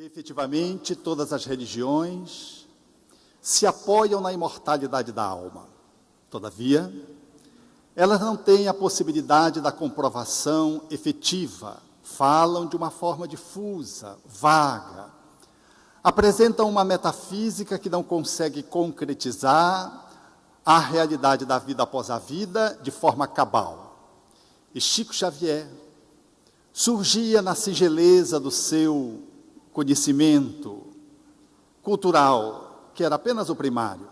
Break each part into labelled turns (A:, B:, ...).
A: efetivamente, todas as religiões se apoiam na imortalidade da alma. Todavia, elas não têm a possibilidade da comprovação efetiva, falam de uma forma difusa, vaga, apresentam uma metafísica que não consegue concretizar a realidade da vida após a vida de forma cabal. E Chico Xavier surgia na singeleza do seu conhecimento cultural, que era apenas o primário,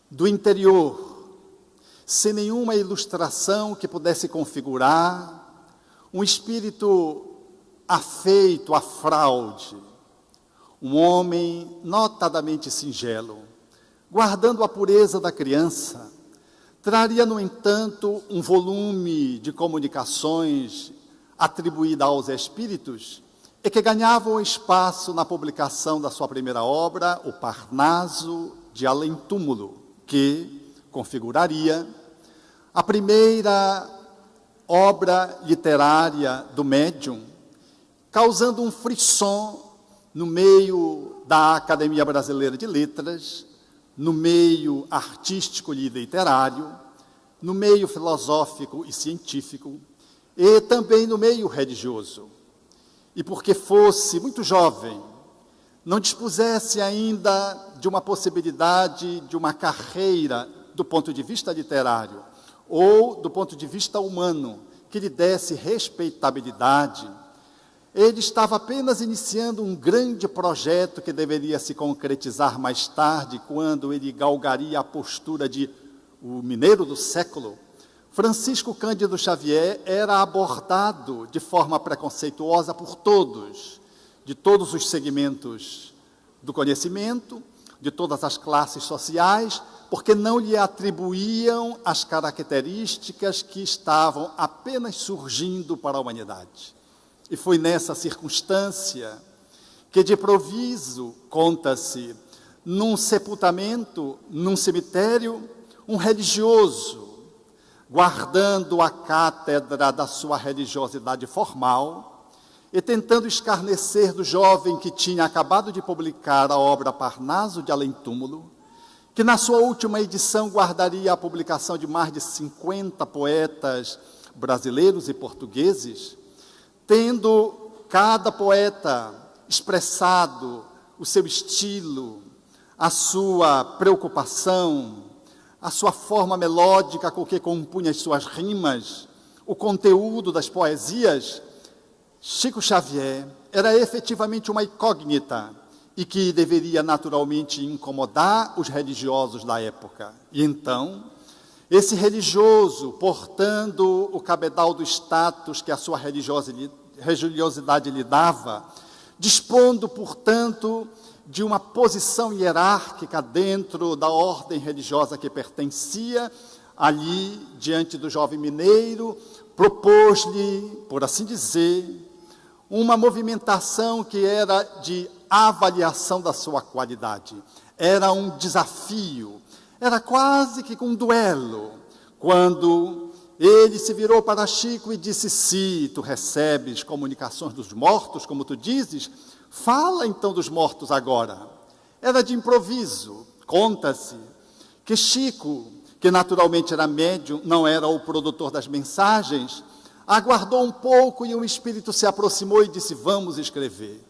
A: do interior, sem nenhuma ilustração que pudesse configurar um espírito afeito à fraude, um homem notadamente singelo, guardando a pureza da criança, traria, no entanto, um volume de comunicações atribuída aos espíritos e que ganhavam espaço na publicação da sua primeira obra, O Parnaso de Além Túmulo, que configuraria a primeira obra literária do médium, causando um frisson no meio da Academia Brasileira de Letras, no meio artístico e literário, no meio filosófico e científico, e também no meio religioso. E porque fosse muito jovem, não dispusesse ainda de uma possibilidade de uma carreira do ponto de vista literário ou do ponto de vista humano que lhe desse respeitabilidade, ele estava apenas iniciando um grande projeto que deveria se concretizar mais tarde, quando ele galgaria a postura de o mineiro do século. Francisco Cândido Xavier era abordado de forma preconceituosa por todos, de todos os segmentos do conhecimento, de todas as classes sociais, porque não lhe atribuíam as características que estavam apenas surgindo para a humanidade. E foi nessa circunstância que, de improviso, conta-se, num sepultamento, num cemitério, um religioso, guardando a cátedra da sua religiosidade formal e tentando escarnecer do jovem que tinha acabado de publicar a obra Parnaso de Além Túmulo, que na sua última edição guardaria a publicação de mais de 50 poetas brasileiros e portugueses, tendo cada poeta expressado o seu estilo, a sua preocupação, a sua forma melódica com que compunha as suas rimas, o conteúdo das poesias, Chico Xavier era efetivamente uma incógnita e que deveria naturalmente incomodar os religiosos da época. E então, esse religioso, portando o cabedal do status que a sua religiosidade lhe dava, dispondo, portanto, de uma posição hierárquica dentro da ordem religiosa que pertencia, ali, diante do jovem mineiro, propôs-lhe, por assim dizer, uma movimentação que era de avaliação da sua qualidade. Era um desafio, era quase que um duelo, quando ele se virou para Chico e disse: se tu recebes comunicações dos mortos, como tu dizes, fala então dos mortos agora. Era de improviso. Conta-se que Chico, que naturalmente era médium, não era o produtor das mensagens, aguardou um pouco e um espírito se aproximou e disse: vamos escrever.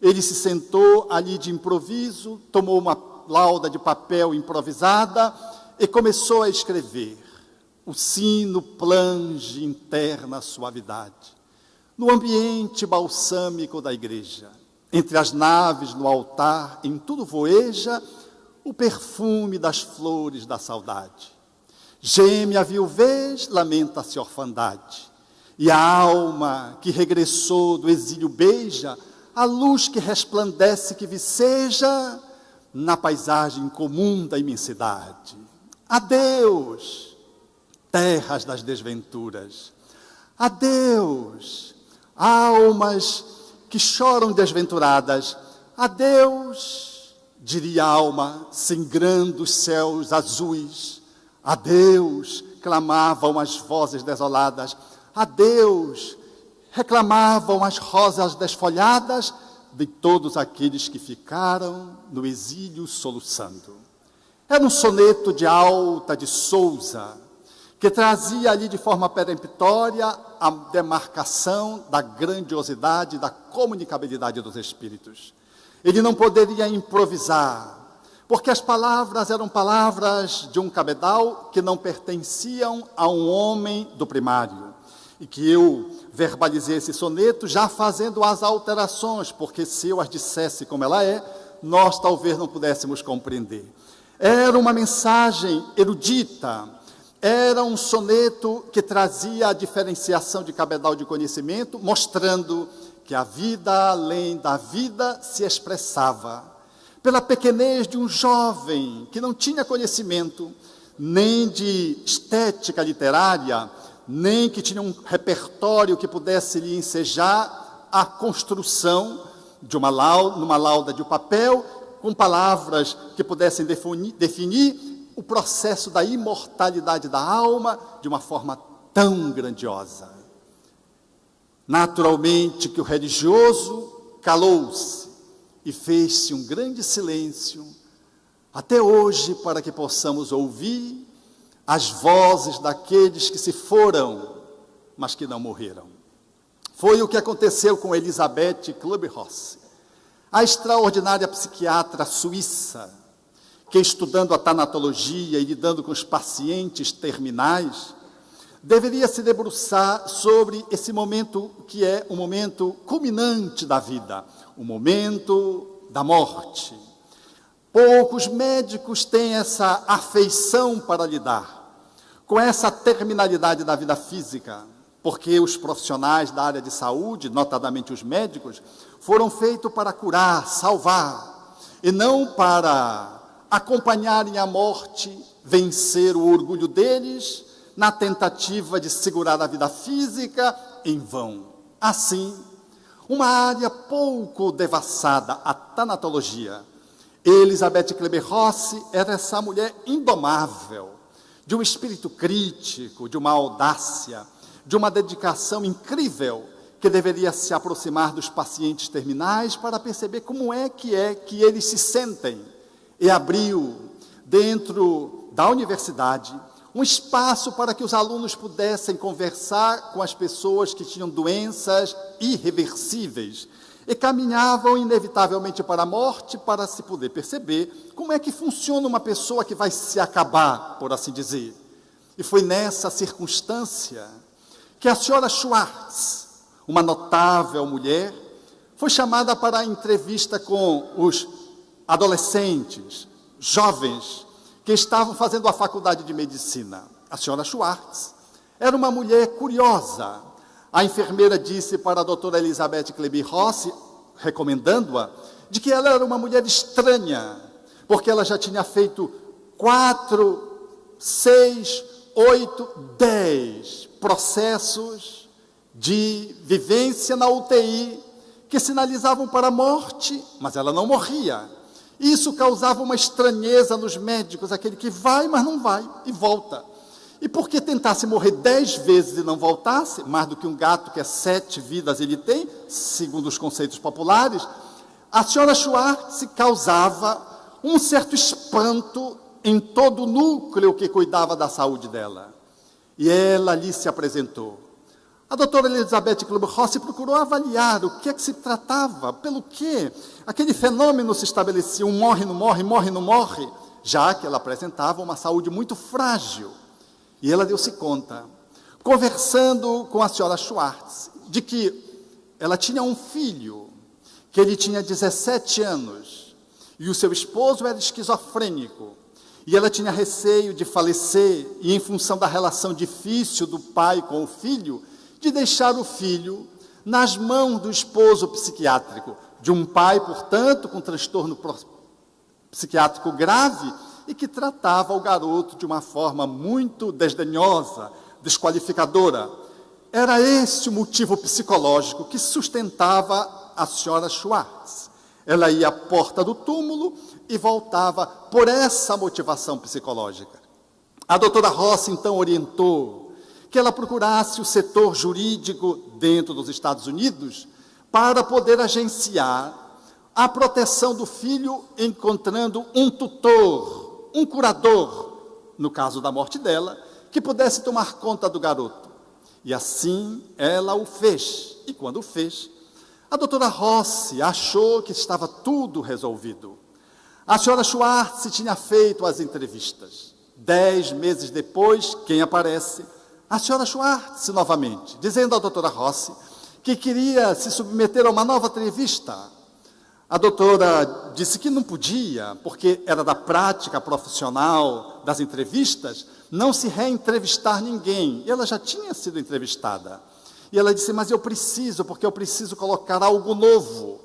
A: Ele se sentou ali de improviso, tomou uma lauda de papel improvisada e começou a escrever. O sino plange interna suavidade. No ambiente balsâmico da igreja, entre as naves, no altar, em tudo voeja o perfume das flores da saudade. Geme a viuvez, lamenta-se a orfandade. E a alma que regressou do exílio beija a luz que resplandece que viceja na paisagem comum da imensidade. Adeus, terras das desventuras. Adeus, almas que choram desventuradas. Adeus, diria a alma, sangrando os céus azuis. Adeus, clamavam as vozes desoladas. Adeus, reclamavam as rosas desfolhadas. de todos aqueles que ficaram no exílio soluçando. Era um soneto de Alta de Souza, que trazia ali de forma peremptória a demarcação da grandiosidade, da comunicabilidade dos espíritos. Ele não poderia improvisar, porque as palavras eram palavras de um cabedal que não pertenciam a um homem do primário. E que eu verbalizei esse soneto já fazendo as alterações, porque se eu as dissesse como ela é, nós talvez não pudéssemos compreender. Era uma mensagem erudita, era um soneto que trazia a diferenciação de cabedal de conhecimento, mostrando que a vida além da vida se expressava pela pequenez de um jovem que não tinha conhecimento nem de estética literária, nem que tinha um repertório que pudesse lhe ensejar a construção de numa lauda de papel, com palavras que pudessem definir o processo da imortalidade da alma de uma forma tão grandiosa. Naturalmente que o religioso calou-se e fez-se um grande silêncio, até hoje, para que possamos ouvir as vozes daqueles que se foram, mas que não morreram. Foi o que aconteceu com Elisabeth Kübler-Ross, a extraordinária psiquiatra suíça, que estudando a tanatologia e lidando com os pacientes terminais, deveria se debruçar sobre esse momento que é o momento culminante da vida, o momento da morte. Poucos médicos têm essa afeição para lidar com essa terminalidade da vida física, porque os profissionais da área de saúde, notadamente os médicos, foram feitos para curar, salvar, e não para acompanharem a morte, vencer o orgulho deles, na tentativa de segurar a vida física em vão. Assim, uma área pouco devassada, a tanatologia. Elisabeth Kübler-Ross era essa mulher indomável, de um espírito crítico, de uma audácia, de uma dedicação incrível, que deveria se aproximar dos pacientes terminais para perceber como é que eles se sentem. E abriu, dentro da universidade, um espaço para que os alunos pudessem conversar com as pessoas que tinham doenças irreversíveis e caminhavam inevitavelmente para a morte, para se poder perceber como é que funciona uma pessoa que vai se acabar, por assim dizer. E foi nessa circunstância que a senhora Schwartz, uma notável mulher, foi chamada para a entrevista com os adolescentes, jovens, que estavam fazendo a faculdade de medicina. A senhora Schwartz era uma mulher curiosa. A enfermeira disse para a doutora Elisabeth Kübler-Ross, recomendando-a, de que ela era uma mulher estranha, porque ela já tinha feito 4, 6, 8, 10 processos de vivência na UTI que sinalizavam para a morte, mas ela não morria. Isso causava uma estranheza nos médicos, aquele que vai, mas não vai, e volta. E porque tentasse morrer 10 vezes e não voltasse, mais do que um gato que 7 vidas ele tem, segundo os conceitos populares, a senhora Schwartz causava um certo espanto em todo o núcleo que cuidava da saúde dela. E ela ali se apresentou. A doutora Elisabeth Kübler-Ross procurou avaliar o que é que se tratava, pelo que aquele fenômeno se estabelecia, um morre, não morre, morre, não morre, já que ela apresentava uma saúde muito frágil. E ela deu-se conta, conversando com a senhora Schwartz, de que ela tinha um filho, que ele tinha 17 anos, e o seu esposo era esquizofrênico, e ela tinha receio de falecer, e em função da relação difícil do pai com o filho, de deixar o filho nas mãos do esposo psiquiátrico, de um pai, portanto, com transtorno psiquiátrico grave, e que tratava o garoto de uma forma muito desdenhosa, desqualificadora. Era esse o motivo psicológico que sustentava a senhora Schwartz. Ela ia à porta do túmulo e voltava por essa motivação psicológica. A doutora Ross, então, orientou que ela procurasse o setor jurídico dentro dos Estados Unidos para poder agenciar a proteção do filho encontrando um tutor, um curador, no caso da morte dela, que pudesse tomar conta do garoto. E assim ela o fez. E quando o fez, a doutora Rossi achou que estava tudo resolvido. A senhora Schwartz tinha feito as entrevistas. 10 meses depois, quem aparece? A senhora Schwartz novamente, dizendo à doutora Rossi que queria se submeter a uma nova entrevista. A doutora disse que não podia, porque era da prática profissional das entrevistas, não se reentrevistar ninguém. E ela já tinha sido entrevistada. E ela disse, mas eu preciso, porque eu preciso colocar algo novo.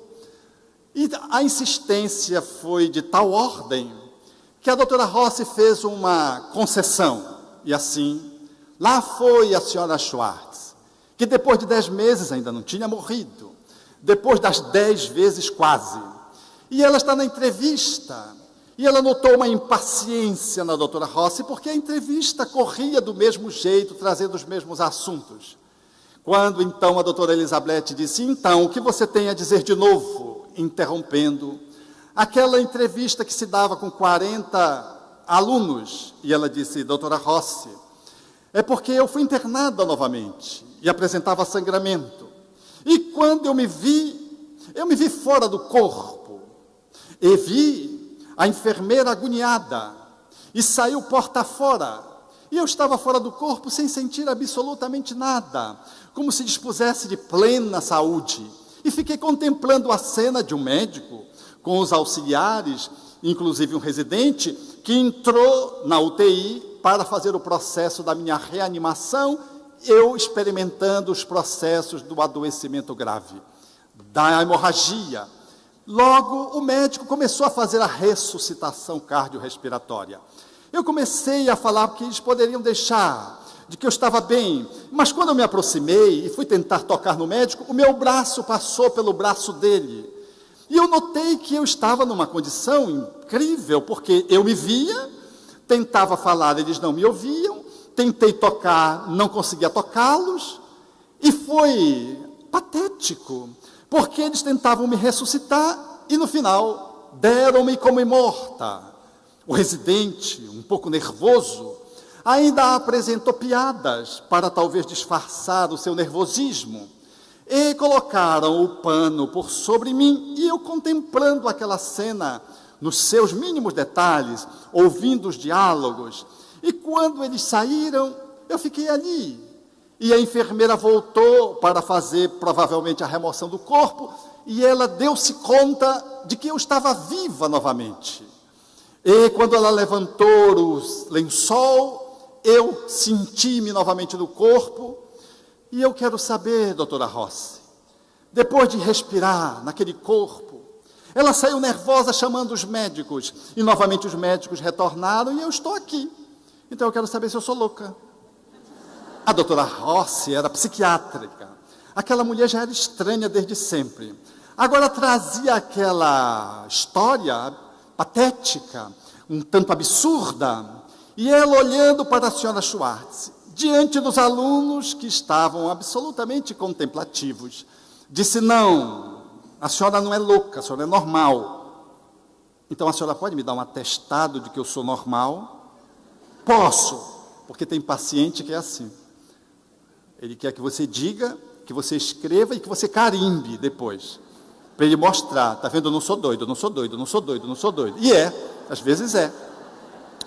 A: E a insistência foi de tal ordem, que a doutora Rossi fez uma concessão. E assim, lá foi a senhora Schwartz, que depois de 10 meses ainda não tinha morrido. Depois das 10 vezes quase. E ela está na entrevista, e ela notou uma impaciência na doutora Rossi, porque a entrevista corria do mesmo jeito, trazendo os mesmos assuntos. Quando então a doutora Elizabeth disse, então, o que você tem a dizer de novo? Interrompendo aquela entrevista que se dava com 40 alunos. E ela disse, doutora Rossi, é porque eu fui internada novamente, e apresentava sangramento. E quando eu me vi fora do corpo, e vi a enfermeira agoniada, e saiu porta fora, e eu estava fora do corpo sem sentir absolutamente nada, como se dispusesse de plena saúde, e fiquei contemplando a cena de um médico, com os auxiliares, inclusive um residente, que entrou na UTI para fazer o processo da minha reanimação, eu experimentando os processos do adoecimento grave, da hemorragia. Logo, o médico começou a fazer a ressuscitação cardiorrespiratória. Eu comecei a falar que eles poderiam deixar, de que eu estava bem, mas quando eu me aproximei e fui tentar tocar no médico, o meu braço passou pelo braço dele. E eu notei que eu estava numa condição incrível, porque eu me via, tentava falar, eles não me ouviam, tentei tocar, não conseguia tocá-los, e foi patético, porque eles tentavam me ressuscitar, e no final, deram-me como morta. O residente, um pouco nervoso, ainda apresentou piadas, para talvez disfarçar o seu nervosismo, e colocaram o pano por sobre mim, e eu contemplando aquela cena, nos seus mínimos detalhes, ouvindo os diálogos, e quando eles saíram, eu fiquei ali. E a enfermeira voltou para fazer, provavelmente, a remoção do corpo, e ela deu-se conta de que eu estava viva novamente. E quando ela levantou o lençol, eu senti-me novamente no corpo, e eu quero saber, doutora Rossi, depois de respirar naquele corpo, ela saiu nervosa chamando os médicos, e novamente os médicos retornaram, e eu estou aqui. Então eu quero saber se eu sou louca. A doutora Rossi era psiquiátrica. Aquela mulher já era estranha desde sempre. Agora trazia aquela história patética, um tanto absurda, e ela olhando para a senhora Schwartz, diante dos alunos que estavam absolutamente contemplativos, disse, não, a senhora não é louca, a senhora é normal. Então a senhora pode me dar um atestado de que eu sou normal? Posso, porque tem paciente que é assim. Ele quer que você diga, que você escreva e que você carimbe depois. Para ele mostrar, tá vendo, eu não sou doido, eu não sou doido, eu não sou doido, eu não sou doido. E é, às vezes é.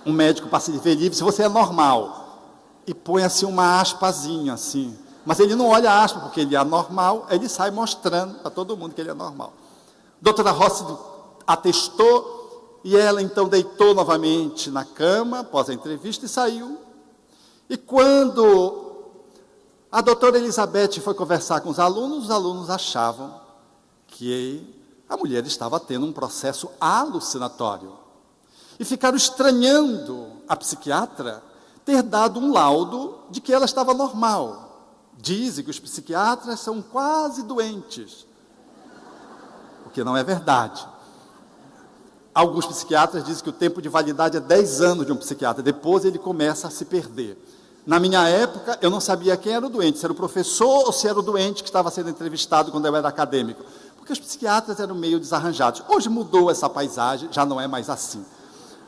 A: Um médico passa de ver livre, se você é normal, e põe assim uma aspazinha assim. Mas ele não olha a aspa, porque ele é anormal, ele sai mostrando para todo mundo que ele é normal. Doutora Rossi atestou, e ela então deitou novamente na cama, após a entrevista, e saiu. E quando a doutora Elizabeth foi conversar com os alunos achavam que a mulher estava tendo um processo alucinatório. E ficaram estranhando a psiquiatra ter dado um laudo de que ela estava normal. Dizem que os psiquiatras são quase doentes, o que não é verdade. Alguns psiquiatras dizem que o tempo de validade é 10 anos de um psiquiatra, depois ele começa a se perder. Na minha época, eu não sabia quem era o doente, se era o professor ou se era o doente que estava sendo entrevistado quando eu era acadêmico, porque porque os psiquiatras eram meio desarranjados. Hoje mudou essa paisagem, já não é mais assim.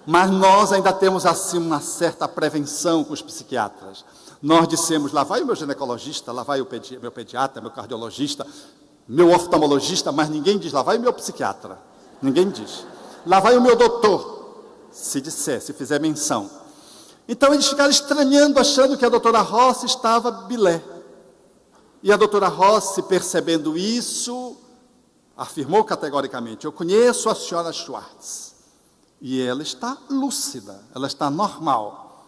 A: Mas nós ainda temos assim uma certa prevenção com os psiquiatras. Nós dissemos, lá vai o meu ginecologista, lá vai o meu pediatra, meu cardiologista, meu oftalmologista, mas ninguém diz, lá vai o meu psiquiatra. Ninguém diz. Lá vai o meu doutor, se disser, se fizer menção. Então eles ficaram estranhando, achando que a doutora Rossi estava bilé. E a doutora Rossi, percebendo isso, afirmou categoricamente, eu conheço a senhora Schwartz. E ela está lúcida, ela está normal.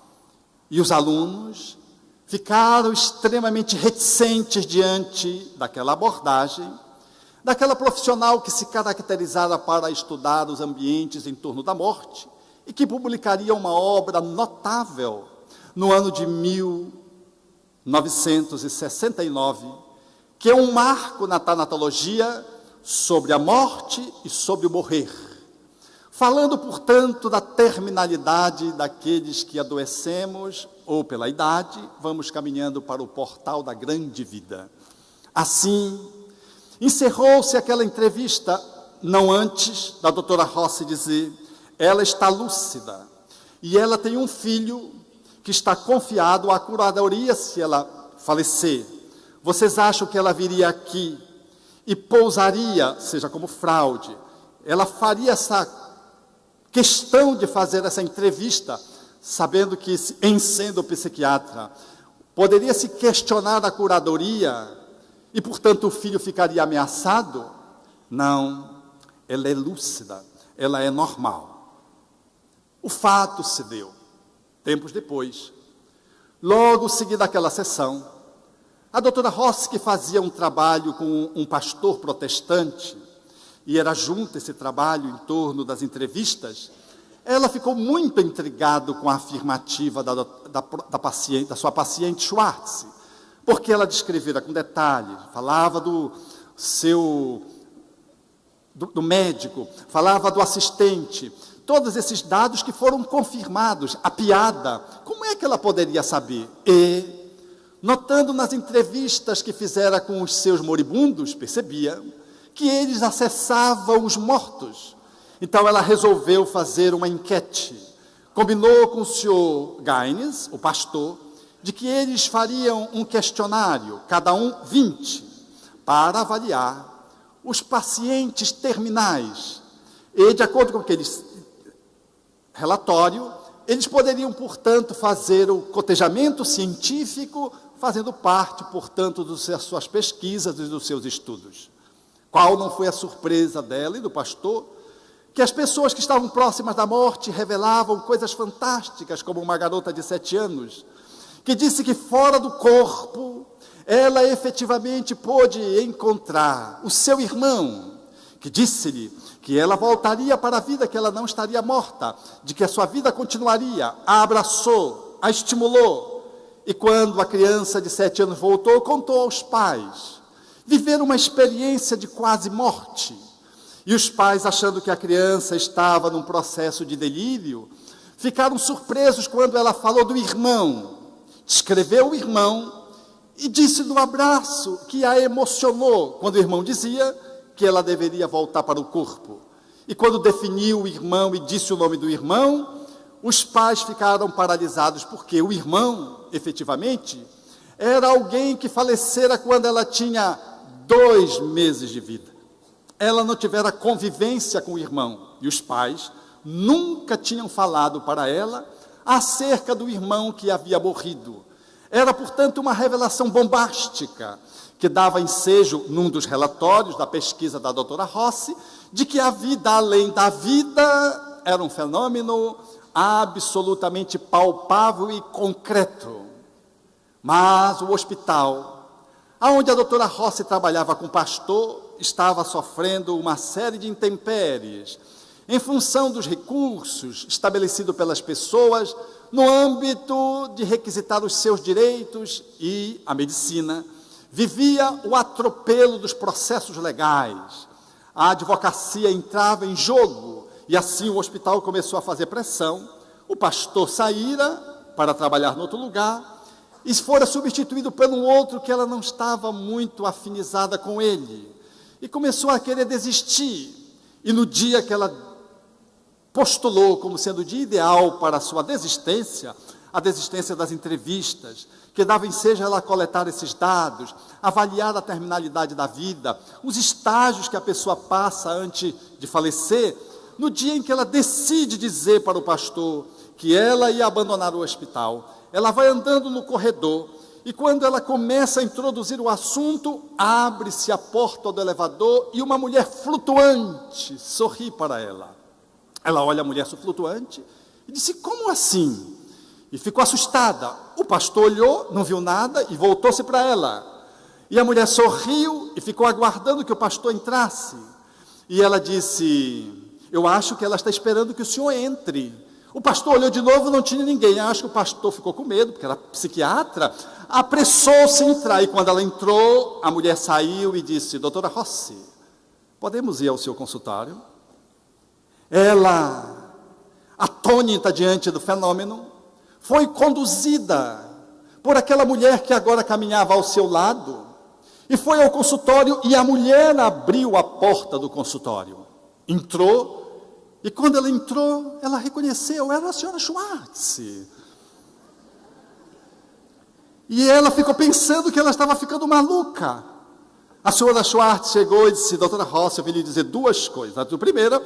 A: E os alunos ficaram extremamente reticentes diante daquela abordagem, daquela profissional que se caracterizara para estudar os ambientes em torno da morte e que publicaria uma obra notável no ano de 1969, que é um marco na tanatologia sobre a morte e sobre o morrer. Falando, portanto, da terminalidade daqueles que adoecemos, ou pela idade, vamos caminhando para o portal da grande vida. Assim, encerrou-se aquela entrevista, não antes da doutora Rossi dizer, ela está lúcida, e ela tem um filho que está confiado à curadoria se ela falecer. Vocês acham que ela viria aqui e pousaria, seja como fraude, ela faria essa questão de fazer essa entrevista, sabendo que, em sendo psiquiatra, poderia se questionar a curadoria e, portanto, o filho ficaria ameaçado? Não, ela é lúcida, ela é normal. O fato se deu, tempos depois, logo seguida aquela sessão, a doutora Rossi, que fazia um trabalho com um pastor protestante, e era junto esse trabalho em torno das entrevistas, ela ficou muito intrigada com a afirmativa da sua paciente Schwartz, porque ela descrevera com detalhes, falava do médico, falava do assistente, todos esses dados que foram confirmados, a piada, como é que ela poderia saber? E, notando nas entrevistas que fizera com os seus moribundos, percebia que eles acessavam os mortos. Então ela resolveu fazer uma enquete. Combinou com o senhor Gaines, o pastor, de que eles fariam um questionário, cada um 20, para avaliar os pacientes terminais. E, de acordo com aquele relatório, eles poderiam, portanto, fazer o cotejamento científico, fazendo parte, portanto, das suas pesquisas e dos seus estudos. Qual não foi a surpresa dela e do pastor? Que as pessoas que estavam próximas da morte revelavam coisas fantásticas, como uma garota de 7 anos, que disse que fora do corpo, ela efetivamente pôde encontrar o seu irmão, que disse-lhe que ela voltaria para a vida, que ela não estaria morta, de que a sua vida continuaria, a abraçou, a estimulou, e quando a criança de 7 anos voltou, contou aos pais, viveram uma experiência de quase morte, e os pais, achando que a criança estava num processo de delírio, ficaram surpresos quando ela falou do irmão, descreveu o irmão e disse do abraço que a emocionou, quando o irmão dizia que ela deveria voltar para o corpo. E quando definiu o irmão e disse o nome do irmão, os pais ficaram paralisados, porque o irmão, efetivamente, era alguém que falecera quando ela tinha 2 meses de vida. Ela não tivera convivência com o irmão, e os pais nunca tinham falado para ela acerca do irmão que havia morrido. Era, portanto, uma revelação bombástica, que dava ensejo, num dos relatórios da pesquisa da doutora Rossi, de que a vida além da vida era um fenômeno absolutamente palpável e concreto. Mas o hospital, onde a doutora Rossi trabalhava com o pastor, estava sofrendo uma série de intempéries, em função dos recursos estabelecidos pelas pessoas no âmbito de requisitar os seus direitos, e a medicina vivia o atropelo dos processos legais. A advocacia entrava em jogo, e assim o hospital começou a fazer pressão. O pastor saíra para trabalhar em outro lugar, e fora substituído por um outro que ela não estava muito afinizada com ele. e começou a querer desistir. E no dia que ela postulou como sendo o dia ideal para a sua desistência, a desistência das entrevistas, que dava ensejo ela a coletar esses dados, avaliar a terminalidade da vida, os estágios que a pessoa passa antes de falecer, no dia em que ela decide dizer para o pastor que ela ia abandonar o hospital, ela vai andando no corredor, e quando ela começa a introduzir o assunto, abre-se a porta do elevador e uma mulher flutuante sorri para ela. Ela olha a mulher flutuante e disse: como assim? E ficou assustada. O pastor olhou, não viu nada e voltou-se para ela. E a mulher sorriu e ficou aguardando que o pastor entrasse. E ela disse: eu acho que ela está esperando que o senhor entre. O pastor olhou de novo, não tinha ninguém. Eu acho que o pastor ficou com medo, porque era psiquiatra, apressou-se a entrar. E quando ela entrou, a mulher saiu e disse: doutora Rossi, podemos ir ao seu consultório? Ela, atônita diante do fenômeno, foi conduzida por aquela mulher que agora caminhava ao seu lado, e foi ao consultório, e a mulher abriu a porta do consultório, entrou, e quando ela entrou, ela reconheceu, era a senhora Schwartz. E ela ficou pensando que ela estava ficando maluca. A senhora Schwartz chegou e disse: doutora Rossi, eu vim lhe dizer duas coisas. A primeira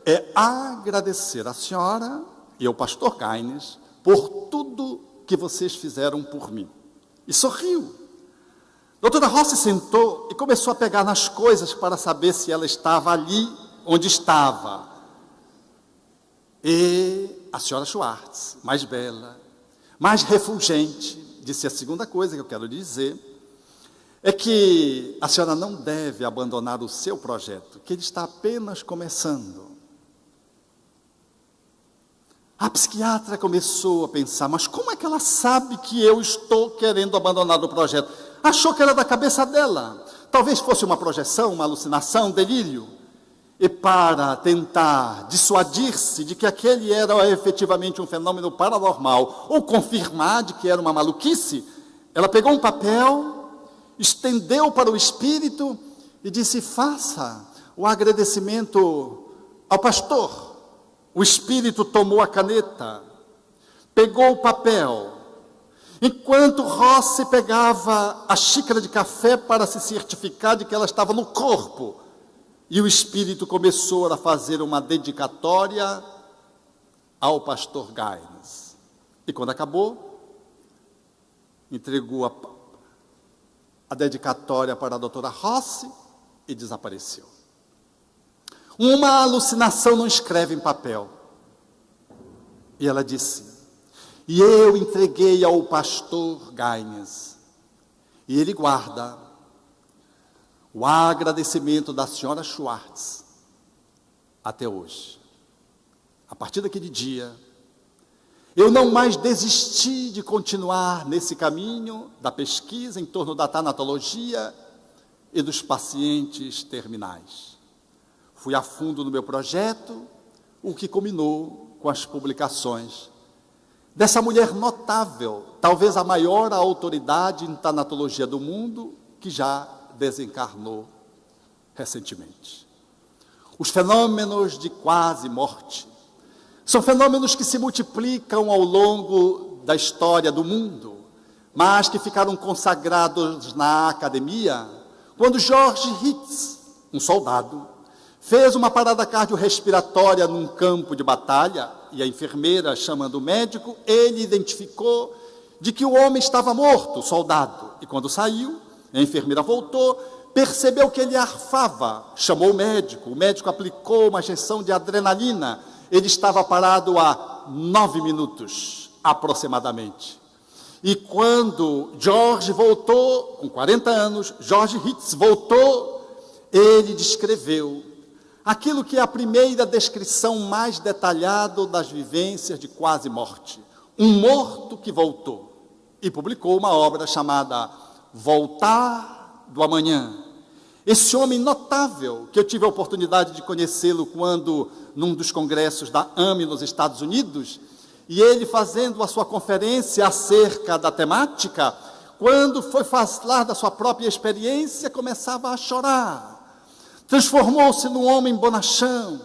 A: é agradecer a senhora e ao pastor Gaines por tudo que vocês fizeram por mim. E sorriu. Doutora Rossi sentou e começou a pegar nas coisas para saber se ela estava ali onde estava. E a senhora Schwartz, mais bela, mais refulgente, disse: a segunda coisa que eu quero dizer é que a senhora não deve abandonar o seu projeto, que ele está apenas começando. A psiquiatra começou a pensar: mas como é que ela sabe que eu estou querendo abandonar o projeto? Achou que era da cabeça dela. Talvez fosse uma projeção, uma alucinação, um delírio. E para tentar dissuadir-se de que aquele era efetivamente um fenômeno paranormal, ou confirmar de que era uma maluquice, ela pegou um papel, estendeu para o espírito e disse: faça o agradecimento ao pastor. O espírito tomou a caneta, pegou o papel. Enquanto Rossi pegava a xícara de café para se certificar de que ela estava no corpo, e o espírito começou a fazer uma dedicatória ao pastor Gaines. E quando acabou, entregou a dedicatória para a doutora Rossi e desapareceu. Uma alucinação não escreve em papel. E ela disse: e eu entreguei ao pastor Gaines, e ele guarda o agradecimento da senhora Schwartz até hoje. A partir daquele dia, eu não mais desisti de continuar nesse caminho da pesquisa em torno da tanatologia e dos pacientes terminais. Fui a fundo no meu projeto, o que culminou com as publicações dessa mulher notável, talvez a maior autoridade em tanatologia do mundo, que já desencarnou recentemente. Os fenômenos de quase morte são fenômenos que se multiplicam ao longo da história do mundo, mas que ficaram consagrados na academia quando George Hitz, um soldado, fez uma parada cardiorrespiratória num campo de batalha, e a enfermeira, chamando o médico, ele identificou de que o homem estava morto, o soldado. E quando saiu, a enfermeira voltou, percebeu que ele arfava, chamou o médico aplicou uma injeção de adrenalina, ele estava parado há 9 minutos, aproximadamente. E quando George voltou, com 40 anos, George Hitz voltou, ele descreveu aquilo que é a primeira descrição mais detalhada das vivências de quase morte. Um morto que voltou. E publicou uma obra chamada Voltar do Amanhã. Esse homem notável, que eu tive a oportunidade de conhecê-lo quando, num dos congressos da AME nos Estados Unidos, e ele fazendo a sua conferência acerca da temática, quando foi falar da sua própria experiência, começava a chorar. Transformou-se num homem bonachão,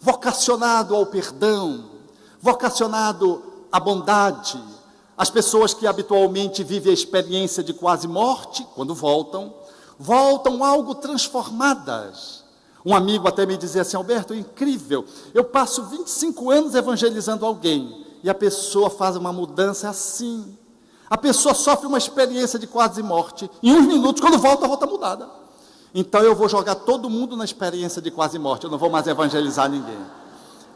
A: vocacionado ao perdão, vocacionado à bondade. As pessoas que habitualmente vivem a experiência de quase morte, quando voltam algo transformadas. Um amigo até me dizia assim: Alberto, é incrível, eu passo 25 anos evangelizando alguém, e a pessoa faz uma mudança assim. A pessoa sofre uma experiência de quase morte, em uns minutos, quando volta mudada. Então eu vou jogar todo mundo na experiência de quase morte, eu não vou mais evangelizar ninguém.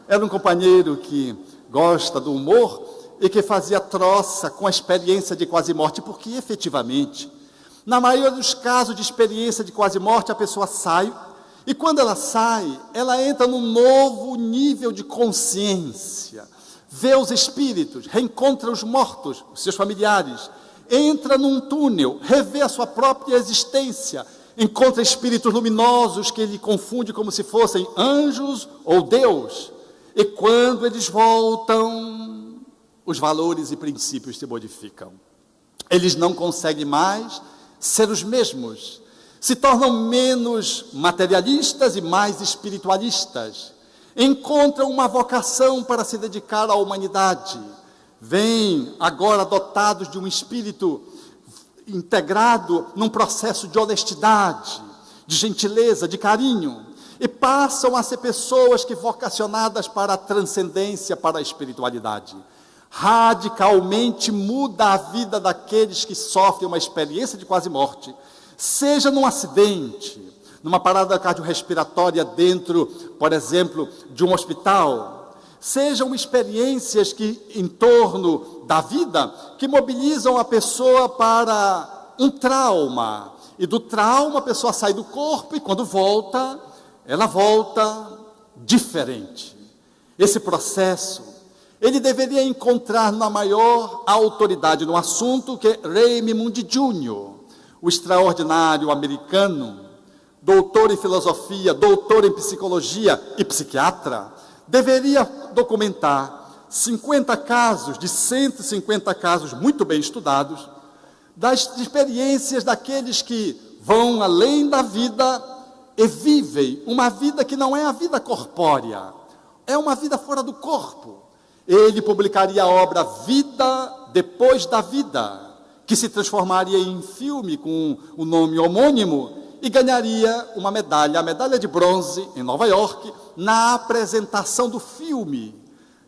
A: Era um companheiro que gosta do humor e que fazia troça com a experiência de quase morte, porque efetivamente, na maioria dos casos de experiência de quase morte, a pessoa sai, e quando ela sai, ela entra num novo nível de consciência, vê os espíritos, reencontra os mortos, os seus familiares, entra num túnel, revê a sua própria existência, encontra espíritos luminosos que ele confunde como se fossem anjos ou Deus. E quando eles voltam, os valores e princípios se modificam. Eles não conseguem mais ser os mesmos. Se tornam menos materialistas e mais espiritualistas. Encontram uma vocação para se dedicar à humanidade. Vêm agora dotados de um espírito integrado num processo de honestidade, de gentileza, de carinho, e passam a ser pessoas que vocacionadas para a transcendência, para a espiritualidade. Radicalmente muda a vida daqueles que sofrem uma experiência de quase morte, seja num acidente, numa parada cardiorrespiratória dentro, por exemplo, de um hospital, sejam experiências que, em torno da vida, que mobilizam a pessoa para um trauma, e do trauma a pessoa sai do corpo, e quando volta, ela volta diferente. Esse processo, ele deveria encontrar na maior autoridade no assunto, que é Raymond Jr., o extraordinário americano, doutor em filosofia, doutor em psicologia e psiquiatra, deveria documentar 50 casos, de 150 casos muito bem estudados, das experiências daqueles que vão além da vida e vivem uma vida que não é a vida corpórea, é uma vida fora do corpo. Ele publicaria a obra Vida Depois da Vida, que se transformaria em filme com o nome homônimo e ganharia uma medalha, a medalha de bronze, em Nova York, na apresentação do filme,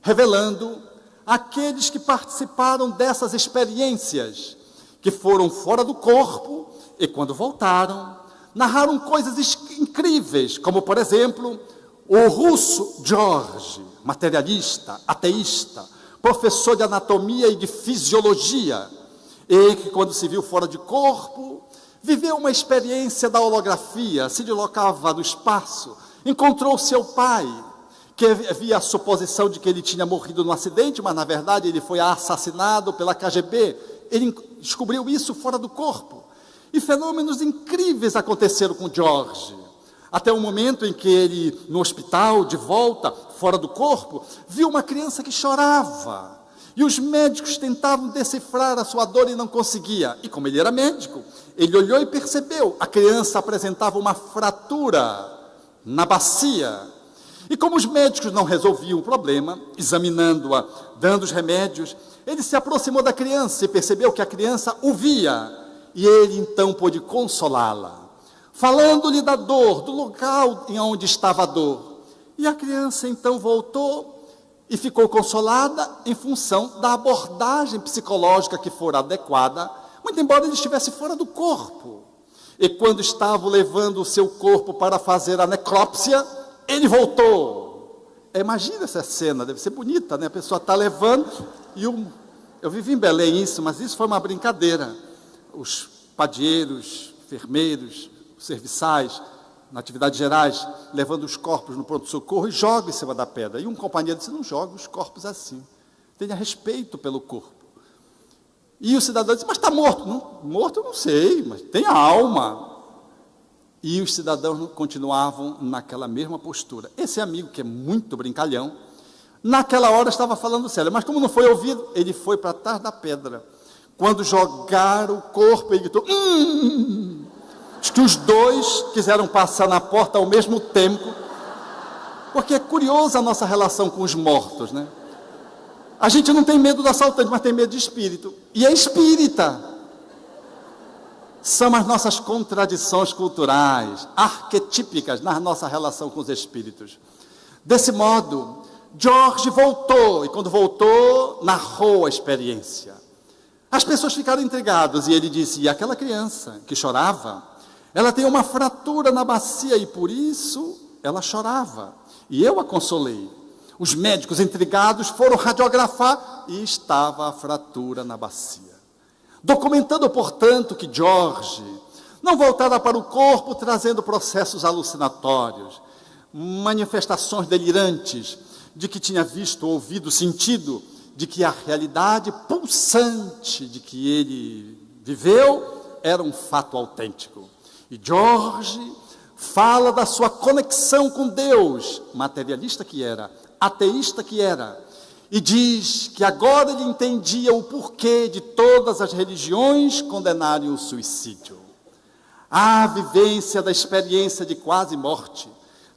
A: revelando aqueles que participaram dessas experiências, que foram fora do corpo e, quando voltaram, narraram coisas incríveis, como, por exemplo, o russo George, materialista, ateísta, professor de anatomia e de fisiologia, e que, quando se viu fora de corpo, viveu uma experiência da holografia, se deslocava no espaço, encontrou seu pai, que havia a suposição de que ele tinha morrido no acidente, mas na verdade ele foi assassinado pela KGB. Ele descobriu isso fora do corpo. E fenômenos incríveis aconteceram com George. Até o momento em que ele, no hospital, de volta, fora do corpo, viu uma criança que chorava. E os médicos tentavam decifrar a sua dor e não conseguia. E como ele era médico, ele olhou e percebeu, a criança apresentava uma fratura na bacia. E como os médicos não resolviam o problema, examinando-a, dando os remédios, ele se aproximou da criança e percebeu que a criança o via. E ele então pôde consolá-la, falando-lhe da dor, do local em onde estava a dor. E a criança então voltou e ficou consolada em função da abordagem psicológica que fora adequada, muito embora ele estivesse fora do corpo. E quando estavam levando o seu corpo para fazer a necrópsia, ele voltou. Imagina essa cena, deve ser bonita, né? A pessoa está levando e eu vivi em Belém isso, mas isso foi uma brincadeira. Os padeiros, enfermeiros, serviçais, na atividades gerais, levando os corpos no pronto-socorro e joga em cima da pedra. E um companheiro disse, não joga os corpos assim. Tenha respeito pelo corpo. E o cidadão disse, mas está morto. Não, morto eu não sei, mas tem a alma. E os cidadãos continuavam naquela mesma postura. Esse amigo, que é muito brincalhão, naquela hora estava falando sério, mas como não foi ouvido, ele foi para trás da pedra. Quando jogaram o corpo, ele gritou, Acho que os dois quiseram passar na porta ao mesmo tempo, porque é curiosa a nossa relação com os mortos, né? A gente não tem medo do assaltante, mas tem medo de espírito. E é espírita. São as nossas contradições culturais, arquetípicas na nossa relação com os espíritos. Desse modo, George voltou, e quando voltou, narrou a experiência. As pessoas ficaram intrigadas, e ele disse: e aquela criança que chorava, ela tem uma fratura na bacia, e por isso ela chorava. E eu a consolei. Os médicos intrigados foram radiografar, e estava a fratura na bacia. Documentando, portanto, que George não voltara para o corpo trazendo processos alucinatórios, manifestações delirantes de que tinha visto, ouvido, sentido, de que a realidade pulsante de que ele viveu era um fato autêntico. E George fala da sua conexão com Deus, materialista que era, ateísta que era, e diz que agora ele entendia o porquê de todas as religiões condenarem o suicídio. A vivência da experiência de quase morte,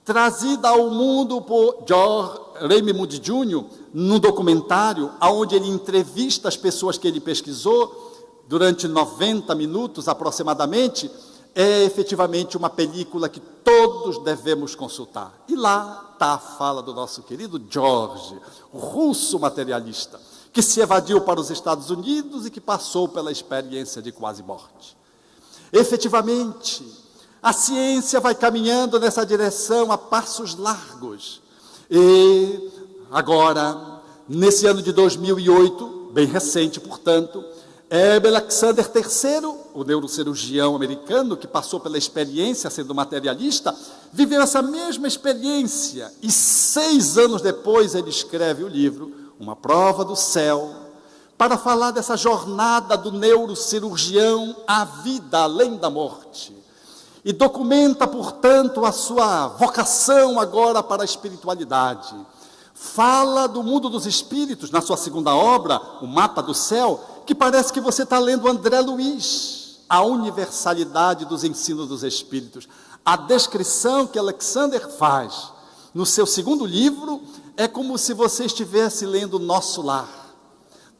A: trazida ao mundo por George Raymond Jr., num documentário onde ele entrevista as pessoas que ele pesquisou, durante 90 minutos aproximadamente, é efetivamente uma película que todos devemos consultar. E lá está a fala do nosso querido George, russo materialista, que se evadiu para os Estados Unidos e que passou pela experiência de quase morte. Efetivamente, a ciência vai caminhando nessa direção a passos largos. E agora, nesse ano de 2008, bem recente, portanto, Alexander III, o neurocirurgião americano que passou pela experiência sendo materialista, viveu essa mesma experiência e 6 anos depois ele escreve o livro Uma Prova do Céu, para falar dessa jornada do neurocirurgião à vida além da morte. E documenta, portanto, a sua vocação agora para a espiritualidade. Fala do mundo dos espíritos, na sua segunda obra, O Mapa do Céu, que parece que você está lendo André Luiz, a universalidade dos ensinos dos espíritos. A descrição que Alexander faz no seu segundo livro é como se você estivesse lendo Nosso Lar.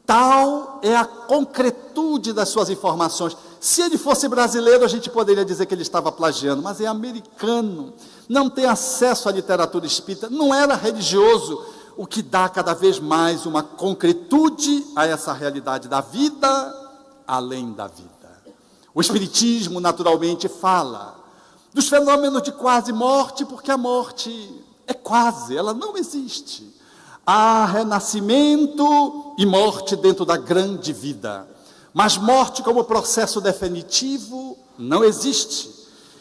A: Tal é a concretude das suas informações. Se ele fosse brasileiro, a gente poderia dizer que ele estava plagiando, mas é americano, não tem acesso à literatura espírita, não era religioso, o que dá cada vez mais uma concretude a essa realidade da vida além da vida. O Espiritismo, naturalmente, fala dos fenômenos de quase morte, porque a morte é quase, ela não existe. Há renascimento e morte dentro da grande vida, mas morte como processo definitivo não existe.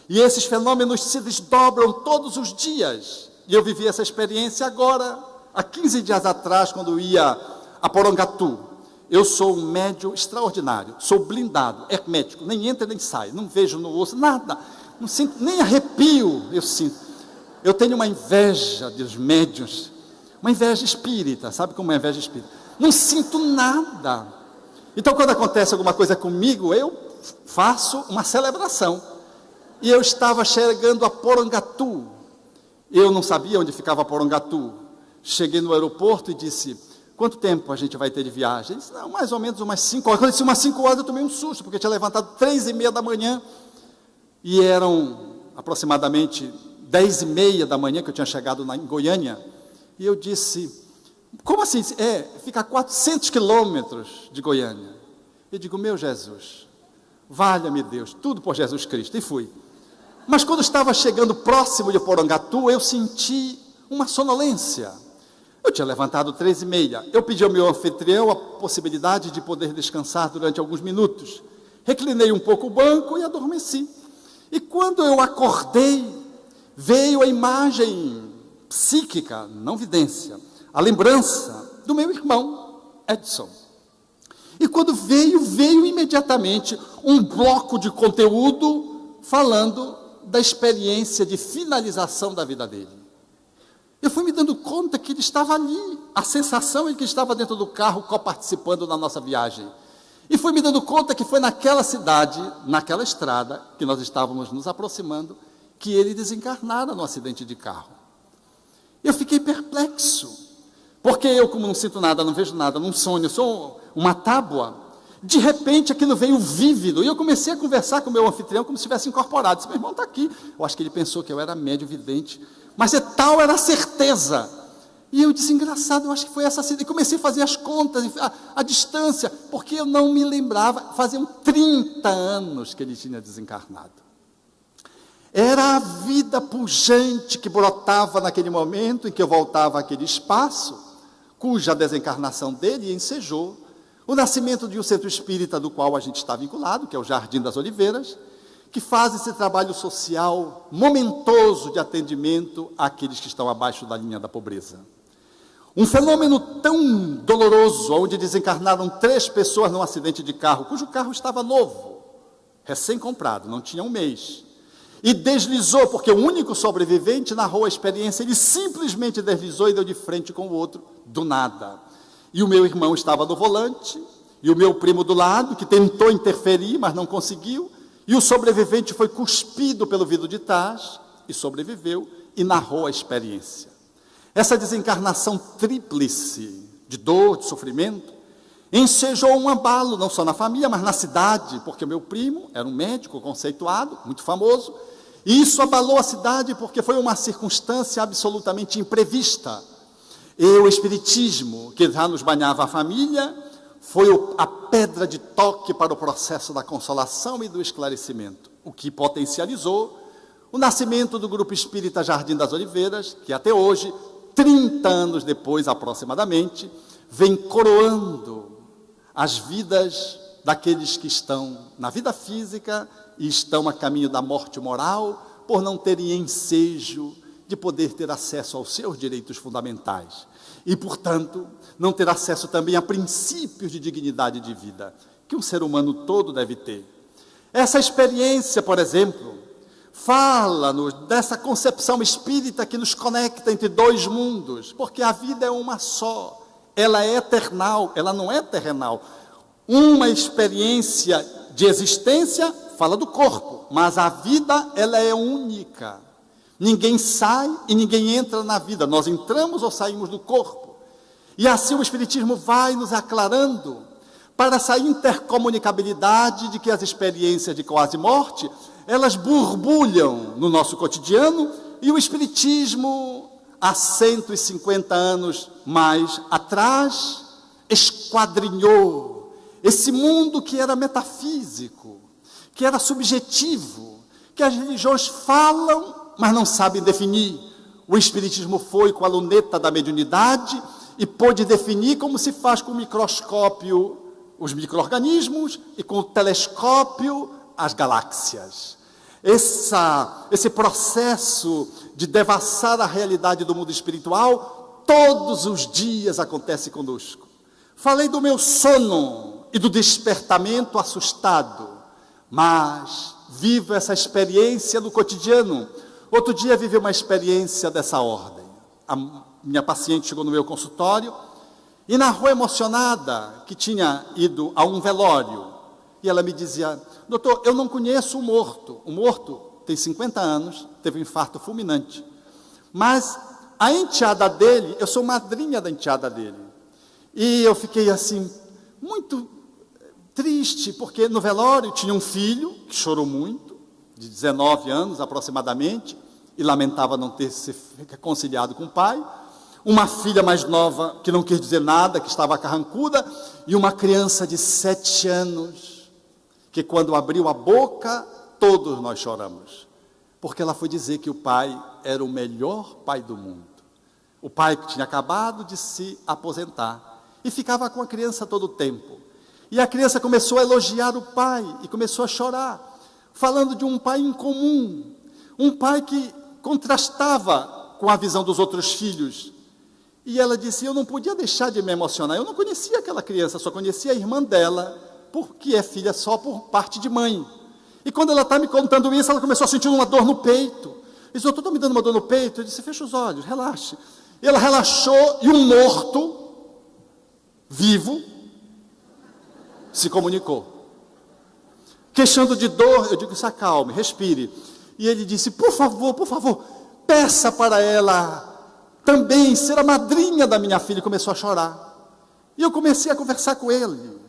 A: E esses fenômenos se desdobram todos os dias. E eu vivi essa experiência agora, há 15 dias atrás, quando ia a Porangatu. Eu sou um médium extraordinário, sou blindado, hermético, nem entra nem sai, não vejo, não ouço, nada, não sinto, nem arrepio eu sinto. Eu tenho uma inveja dos médiuns, uma inveja espírita, sabe como é inveja espírita? Não sinto nada. Então, quando acontece alguma coisa comigo, eu faço uma celebração. E eu estava chegando a Porangatu. Eu não sabia onde ficava Porangatu. Cheguei no aeroporto e disse: quanto tempo a gente vai ter de viagem? Ele disse: não, mais ou menos umas 5 horas. Quando eu disse umas 5 horas, eu tomei um susto, porque eu tinha levantado 3h30 da manhã. E eram aproximadamente 10h30 da manhã que eu tinha chegado em Goiânia. E eu disse: como assim? Fica a 400 quilômetros de Goiânia. Eu digo: meu Jesus, valha-me Deus, tudo por Jesus Cristo. E fui. Mas quando estava chegando próximo de Porangatu, eu senti uma sonolência. Eu tinha levantado 3h30. Eu pedi ao meu anfitrião a possibilidade de poder descansar durante alguns minutos. Reclinei um pouco o banco e adormeci. E quando eu acordei, veio a imagem psíquica, não vidência, a lembrança do meu irmão, Edson. E quando veio imediatamente um bloco de conteúdo falando da experiência de finalização da vida dele. Eu fui me dando conta que ele estava ali, a sensação é que ele estava dentro do carro coparticipando da nossa viagem. E fui me dando conta que foi naquela cidade, naquela estrada, que nós estávamos nos aproximando, que ele desencarnara no acidente de carro. Eu fiquei perplexo, porque eu, como não sinto nada, não vejo nada, não sonho, eu sou uma tábua. De repente aquilo veio vívido, e eu comecei a conversar com o meu anfitrião como se tivesse incorporado. Disse, meu irmão está aqui. Eu acho que ele pensou que eu era médio vidente, mas tal era a certeza. E eu disse, engraçado, eu acho que foi essa cena. E comecei a fazer as contas, a distância, porque eu não me lembrava. Faziam 30 anos que ele tinha desencarnado. Era a vida pujante que brotava naquele momento em que eu voltava àquele espaço, cuja desencarnação dele ensejou o nascimento de um centro espírita do qual a gente está vinculado, que é o Jardim das Oliveiras, que faz esse trabalho social momentoso de atendimento àqueles que estão abaixo da linha da pobreza. Um fenômeno tão doloroso, onde desencarnaram 3 pessoas num acidente de carro, cujo carro estava novo, recém-comprado, não tinha um mês, e deslizou, porque o único sobrevivente narrou a experiência, ele simplesmente deslizou e deu de frente com o outro, do nada. E o meu irmão estava no volante, e o meu primo do lado, que tentou interferir, mas não conseguiu, e o sobrevivente foi cuspido pelo vidro de trás, e sobreviveu, e narrou a experiência. Essa desencarnação tríplice de dor, de sofrimento, ensejou um abalo, não só na família, mas na cidade, porque o meu primo era um médico conceituado, muito famoso, e isso abalou a cidade porque foi uma circunstância absolutamente imprevista. E o espiritismo, que já nos banhava a família, foi a pedra de toque para o processo da consolação e do esclarecimento, o que potencializou o nascimento do Grupo Espírita Jardim das Oliveiras, que até hoje, 30 anos depois aproximadamente, vem coroando as vidas daqueles que estão na vida física e estão a caminho da morte moral, por não terem ensejo de poder ter acesso aos seus direitos fundamentais. E, portanto, não ter acesso também a princípios de dignidade de vida, que um ser humano todo deve ter. Essa experiência, por exemplo, fala-nos dessa concepção espírita que nos conecta entre 2 mundos, porque a vida é uma só, ela é eternal, ela não é terrenal. Uma experiência de existência fala do corpo, mas a vida, ela é única. Ninguém sai e ninguém entra na vida, nós entramos ou saímos do corpo. E assim o Espiritismo vai nos aclarando para essa intercomunicabilidade de que as experiências de quase morte, elas borbulham no nosso cotidiano, e o Espiritismo, há 150 anos mais atrás, esquadrinhou esse mundo que era metafísico, que era subjetivo, que as religiões falam, mas não sabem definir. O Espiritismo foi com a luneta da mediunidade e pôde definir como se faz com o microscópio os micro-organismos e com o telescópio as galáxias. Esse processo de devassar a realidade do mundo espiritual, todos os dias acontece conosco. Falei do meu sono e do despertamento assustado, mas vivo essa experiência no cotidiano. Outro dia vivi uma experiência dessa ordem. A minha paciente chegou no meu consultório e narrou emocionada que tinha ido a um velório. E ela me dizia, doutor, eu não conheço o morto. O morto tem 50 anos, teve um infarto fulminante. Mas a enteada dele, eu sou madrinha da enteada dele. E eu fiquei assim, muito triste, porque no velório tinha um filho que chorou muito, de 19 anos aproximadamente, e lamentava não ter se reconciliado com o pai, uma filha mais nova que não quis dizer nada, que estava carrancuda, e uma criança de 7 anos, que quando abriu a boca, todos nós choramos, porque ela foi dizer que o pai era o melhor pai do mundo. O pai que tinha acabado de se aposentar, e ficava com a criança todo o tempo. E a criança começou a elogiar o pai, e começou a chorar, falando de um pai incomum, um pai que contrastava com a visão dos outros filhos. E ela disse, eu não podia deixar de me emocionar, eu não conhecia aquela criança, só conhecia a irmã dela, porque é filha só por parte de mãe. E quando ela está me contando isso, ela começou a sentir uma dor no peito. Disse, doutor, estou me dando uma dor no peito. Eu disse, fecha os olhos, relaxe. E ela relaxou, e um morto, vivo, se comunicou. Queixando de dor, eu digo, se acalme, respire. E ele disse, por favor, peça para ela também ser a madrinha da minha filha. E começou a chorar. E eu comecei a conversar com ele.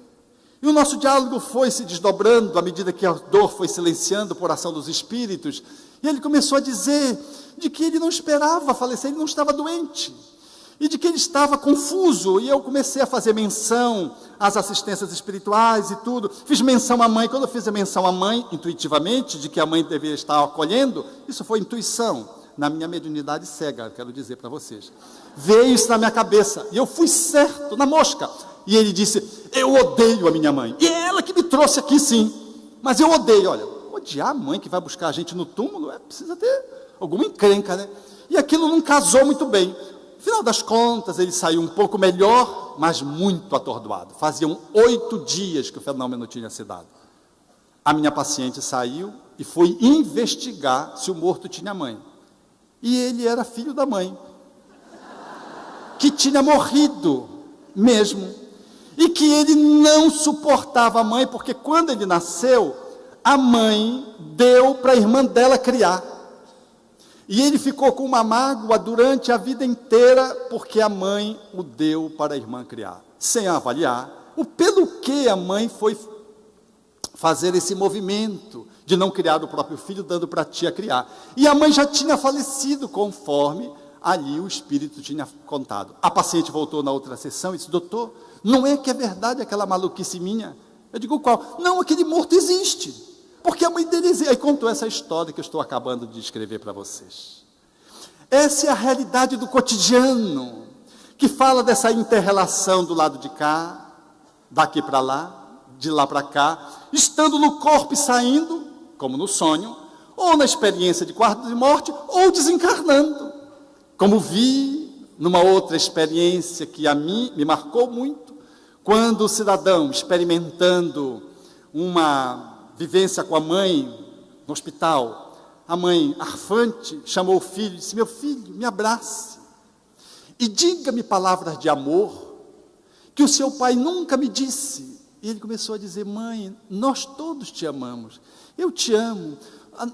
A: E o nosso diálogo foi se desdobrando à medida que a dor foi silenciando por ação dos espíritos. E ele começou a dizer de que ele não esperava falecer, ele não estava doente. E de que ele estava confuso. E eu comecei a fazer menção às assistências espirituais e tudo. Fiz menção à mãe. Quando eu fiz a menção à mãe, intuitivamente, de que a mãe deveria estar acolhendo, isso foi intuição. Na minha mediunidade cega, quero dizer para vocês. Veio isso na minha cabeça. E eu fui certo, na mosca. E ele disse, eu odeio a minha mãe. E é ela que me trouxe aqui, sim. Mas eu odeio. Olha, odiar a mãe que vai buscar a gente no túmulo, precisa ter alguma encrenca, né? E aquilo não casou muito bem. No final das contas, ele saiu um pouco melhor, mas muito atordoado. Faziam 8 dias que o fenômeno tinha se dado. A minha paciente saiu e foi investigar se o morto tinha mãe. E ele era filho da mãe, que tinha morrido mesmo. E que ele não suportava a mãe, porque quando ele nasceu, a mãe deu para a irmã dela criar. E ele ficou com uma mágoa durante a vida inteira, porque a mãe o deu para a irmã criar, sem avaliar o pelo que a mãe foi fazer esse movimento de não criar o próprio filho, dando para a tia criar. E a mãe já tinha falecido, conforme ali o espírito tinha contado. A paciente voltou na outra sessão e disse, doutor, não é que é verdade aquela maluquice minha? Eu digo, qual? Não, aquele morto existe. Porque a mãe dele existe. Aí contou essa história que eu estou acabando de escrever para vocês. Essa é a realidade do cotidiano, que fala dessa inter-relação do lado de cá, daqui para lá, de lá para cá, estando no corpo e saindo, como no sonho, ou na experiência de quarto de morte, ou desencarnando. Como vi numa outra experiência que a mim me marcou muito, quando o cidadão, experimentando uma vivência com a mãe no hospital, a mãe, arfante, chamou o filho e disse, meu filho, me abrace e diga-me palavras de amor que o seu pai nunca me disse. E ele começou a dizer, mãe, nós todos te amamos, eu te amo,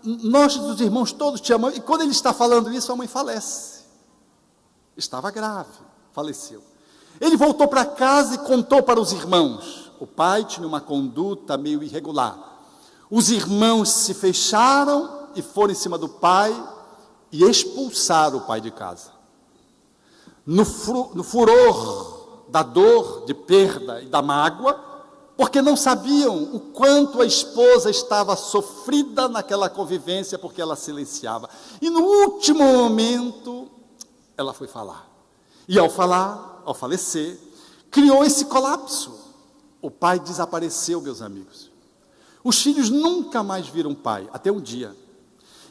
A: nós os irmãos todos te amamos. E quando ele está falando isso, a mãe falece. Estava grave, faleceu. Ele voltou para casa e contou para os irmãos. O pai tinha uma conduta meio irregular. Os irmãos se fecharam e foram em cima do pai e expulsaram o pai de casa. No furor da dor, de perda e da mágoa, porque não sabiam o quanto a esposa estava sofrida naquela convivência, porque ela silenciava. E no último momento, ela foi falar. E ao falar, ao falecer, criou esse colapso. O pai desapareceu, meus amigos. Os filhos nunca mais viram o pai, até um dia,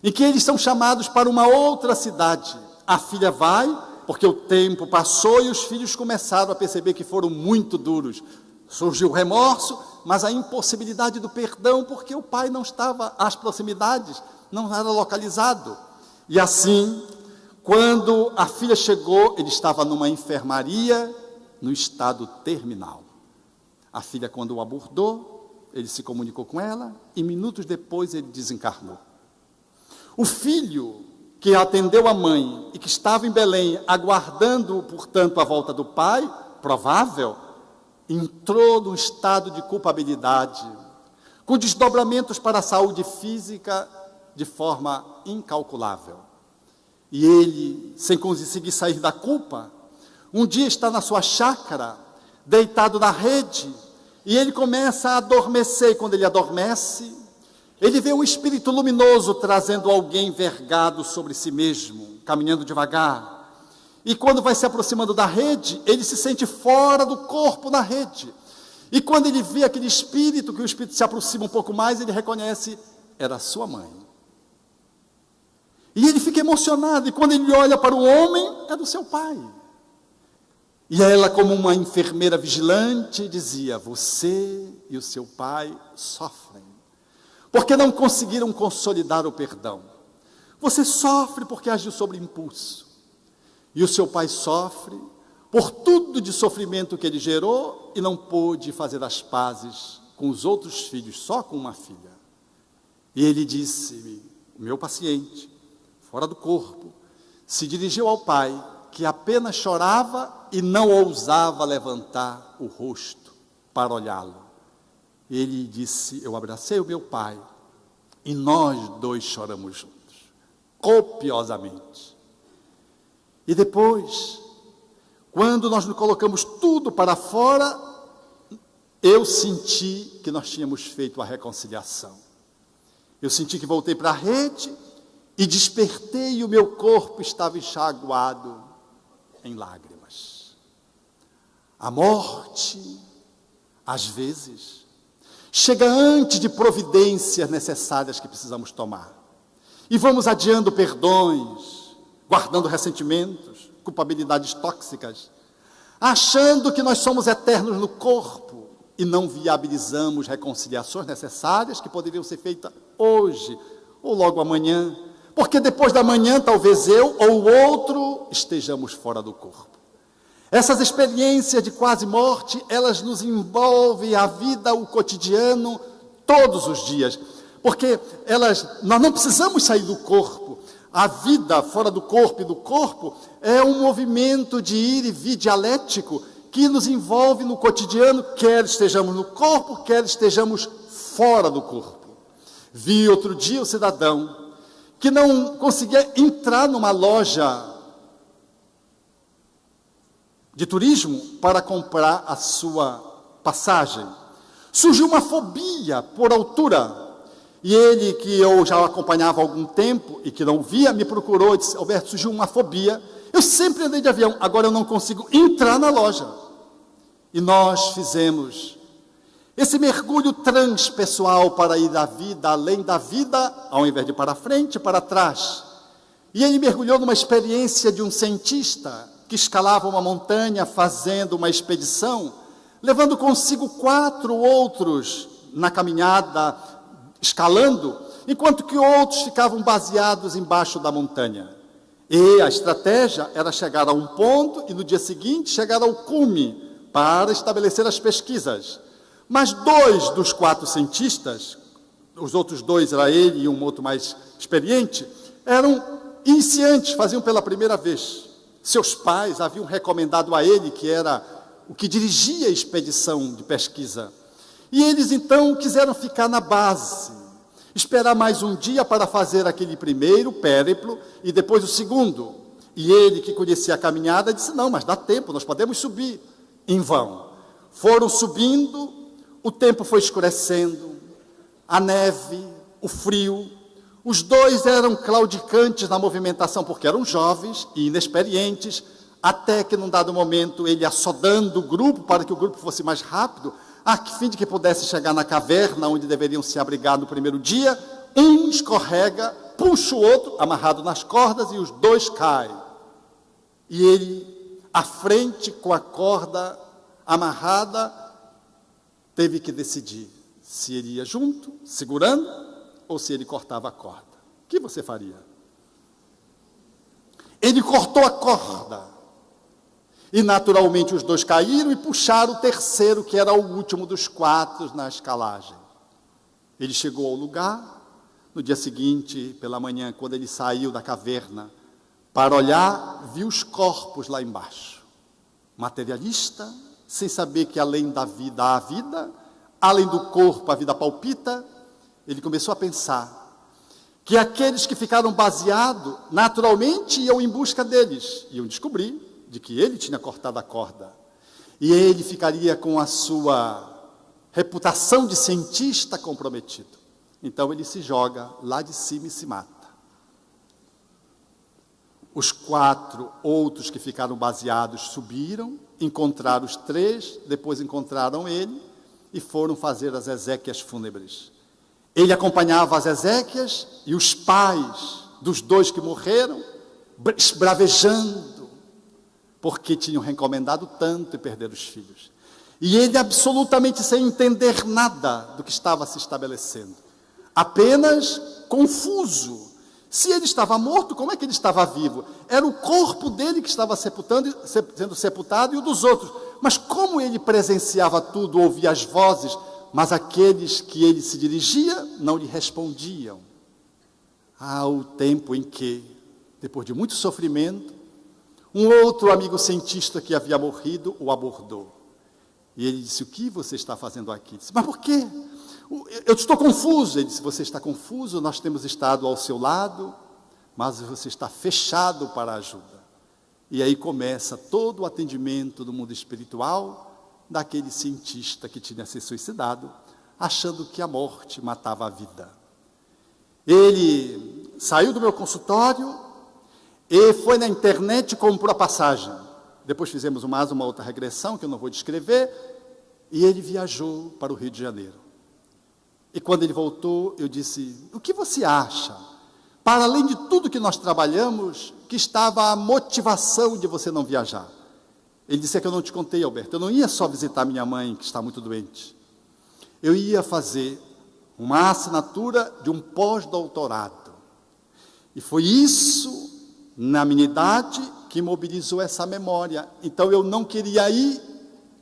A: em que eles são chamados para uma outra cidade. A filha vai, porque o tempo passou e os filhos começaram a perceber que foram muito duros. Surgiu o remorso, mas a impossibilidade do perdão, porque o pai não estava às proximidades, não era localizado. E assim, quando a filha chegou, ele estava numa enfermaria, no estado terminal. A filha, quando o abordou, ele se comunicou com ela e minutos depois ele desencarnou. O filho que atendeu a mãe e que estava em Belém, aguardando, portanto, a volta do pai, provável, entrou num estado de culpabilidade, com desdobramentos para a saúde física de forma incalculável. E ele, sem conseguir sair da culpa, um dia está na sua chácara, deitado na rede, e ele começa a adormecer, e quando ele adormece, ele vê um espírito luminoso trazendo alguém vergado sobre si mesmo, caminhando devagar. E quando vai se aproximando da rede, ele se sente fora do corpo na rede. E quando ele vê aquele espírito, que o espírito se aproxima um pouco mais, ele reconhece, era sua mãe. E ele fica emocionado, e quando ele olha para o homem, é do seu pai. E ela, como uma enfermeira vigilante, dizia, você e o seu pai sofrem, porque não conseguiram consolidar o perdão. Você sofre porque agiu sobre impulso. E o seu pai sofre por tudo de sofrimento que ele gerou, e não pôde fazer as pazes com os outros filhos, só com uma filha. E ele disse: o meu paciente, fora do corpo, se dirigiu ao pai, que apenas chorava e não ousava levantar o rosto para olhá-lo. Ele disse: eu abracei o meu pai, e nós dois choramos juntos, copiosamente. E depois, quando nós nos colocamos tudo para fora, eu senti que nós tínhamos feito a reconciliação. Eu senti que voltei para a rede e despertei, e o meu corpo estava enxaguado em lágrimas. A morte, às vezes, chega antes de providências necessárias que precisamos tomar. E vamos adiando perdões, guardando ressentimentos, culpabilidades tóxicas, achando que nós somos eternos no corpo e não viabilizamos reconciliações necessárias que poderiam ser feitas hoje ou logo amanhã, porque depois da manhã talvez eu ou o outro estejamos fora do corpo. Essas experiências de quase morte, elas nos envolvem a vida, o cotidiano, todos os dias, porque nós não precisamos sair do corpo. A vida fora do corpo e do corpo é um movimento de ir e vir dialético que nos envolve no cotidiano, quer estejamos no corpo, quer estejamos fora do corpo. Vi outro dia o cidadão que não conseguia entrar numa loja de turismo para comprar a sua passagem. Surgiu uma fobia por altura. E ele, que eu já acompanhava há algum tempo e que não via, me procurou e disse: Alberto, surgiu uma fobia. Eu sempre andei de avião, agora eu não consigo entrar na loja. E nós fizemos esse mergulho transpessoal para ir da vida, além da vida, ao invés de para frente, para trás. E ele mergulhou numa experiência de um cientista que escalava uma montanha fazendo uma expedição, levando consigo 4 outros na caminhada, escalando, enquanto que outros ficavam baseados embaixo da montanha. E a estratégia era chegar a um ponto e no dia seguinte chegar ao cume para estabelecer as pesquisas. Mas 2 dos 4 cientistas, os outros 2 era ele e um outro mais experiente, eram iniciantes, faziam pela primeira vez. Seus pais haviam recomendado a ele, que era o que dirigia a expedição de pesquisa. E eles então quiseram ficar na base, esperar mais um dia para fazer aquele primeiro périplo e depois o segundo. E ele, que conhecia a caminhada, disse: não, mas dá tempo, nós podemos subir. Em vão. Foram subindo, o tempo foi escurecendo, a neve, o frio. Os 2 eram claudicantes na movimentação, porque eram jovens e inexperientes, até que num dado momento, ele assodando o grupo, para que o grupo fosse mais rápido, a fim de que pudesse chegar na caverna, onde deveriam se abrigar no primeiro dia, um escorrega, puxa o outro, amarrado nas cordas, e os 2 caem. E ele, à frente, com a corda amarrada, teve que decidir se ele ia junto, segurando, ou se ele cortava a corda. O que você faria? Ele cortou a corda. E naturalmente os 2 caíram e puxaram o terceiro, que era o último dos 4 na escalagem. Ele chegou ao lugar, no dia seguinte, pela manhã, quando ele saiu da caverna, para olhar, viu os corpos lá embaixo. Materialista, sem saber que além da vida há a vida, além do corpo a vida palpita, ele começou a pensar que aqueles que ficaram baseados, naturalmente iam em busca deles, iam descobrir de que ele tinha cortado a corda. E ele ficaria com a sua reputação de cientista comprometido. Então ele se joga lá de cima e se mata. Os 4 outros que ficaram baseados subiram, encontraram os 3, depois encontraram ele e foram fazer as exéquias fúnebres. Ele acompanhava as exéquias e os pais dos 2 que morreram, bravejando, porque tinham recomendado tanto e perderam os filhos. E ele absolutamente sem entender nada do que estava se estabelecendo, apenas confuso. Se ele estava morto, como é que ele estava vivo? Era o corpo dele que estava sendo sepultado e o dos outros. Mas como ele presenciava tudo, ouvia as vozes, mas aqueles que ele se dirigia não lhe respondiam. Há o tempo em que, depois de muito sofrimento, um outro amigo cientista que havia morrido o abordou. E ele disse: o que você está fazendo aqui? Ele disse: mas por quê? Eu estou confuso. Ele disse: você está confuso, nós temos estado ao seu lado, mas você está fechado para a ajuda. E aí começa todo o atendimento do mundo espiritual daquele cientista que tinha se suicidado, achando que a morte matava a vida. Ele saiu do meu consultório e foi na internet e comprou a passagem. Depois fizemos mais uma outra regressão, que eu não vou descrever, e ele viajou para o Rio de Janeiro. E quando ele voltou, eu disse: o que você acha? Para além de tudo que nós trabalhamos, que estava a motivação de você não viajar. Ele disse: é que eu não te contei, Alberto, eu não ia só visitar minha mãe, que está muito doente. Eu ia fazer uma assinatura de um pós-doutorado. E foi isso, na minha idade, que mobilizou essa memória. Então eu não queria ir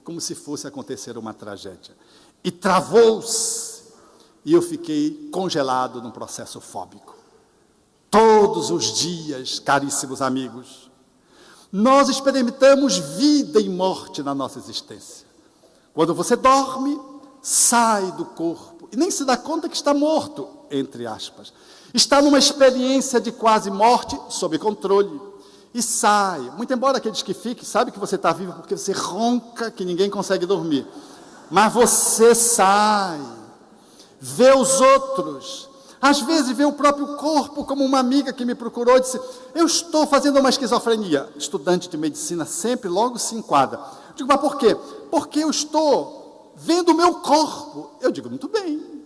A: como se fosse acontecer uma tragédia. E travou-se, e eu fiquei congelado num processo fóbico. Todos os dias, caríssimos amigos, nós experimentamos vida e morte na nossa existência. Quando você dorme, sai do corpo e nem se dá conta que está morto, entre aspas. Está numa experiência de quase morte, sob controle, e sai. Muito embora aqueles que fiquem, sabem que você está vivo porque você ronca, que ninguém consegue dormir. Mas você sai, vê os outros. Às vezes vê o próprio corpo, como uma amiga que me procurou e disse: eu estou fazendo uma esquizofrenia. Estudante de medicina sempre logo se enquadra. Eu digo: mas por quê? Porque eu estou vendo o meu corpo. Eu digo: muito bem.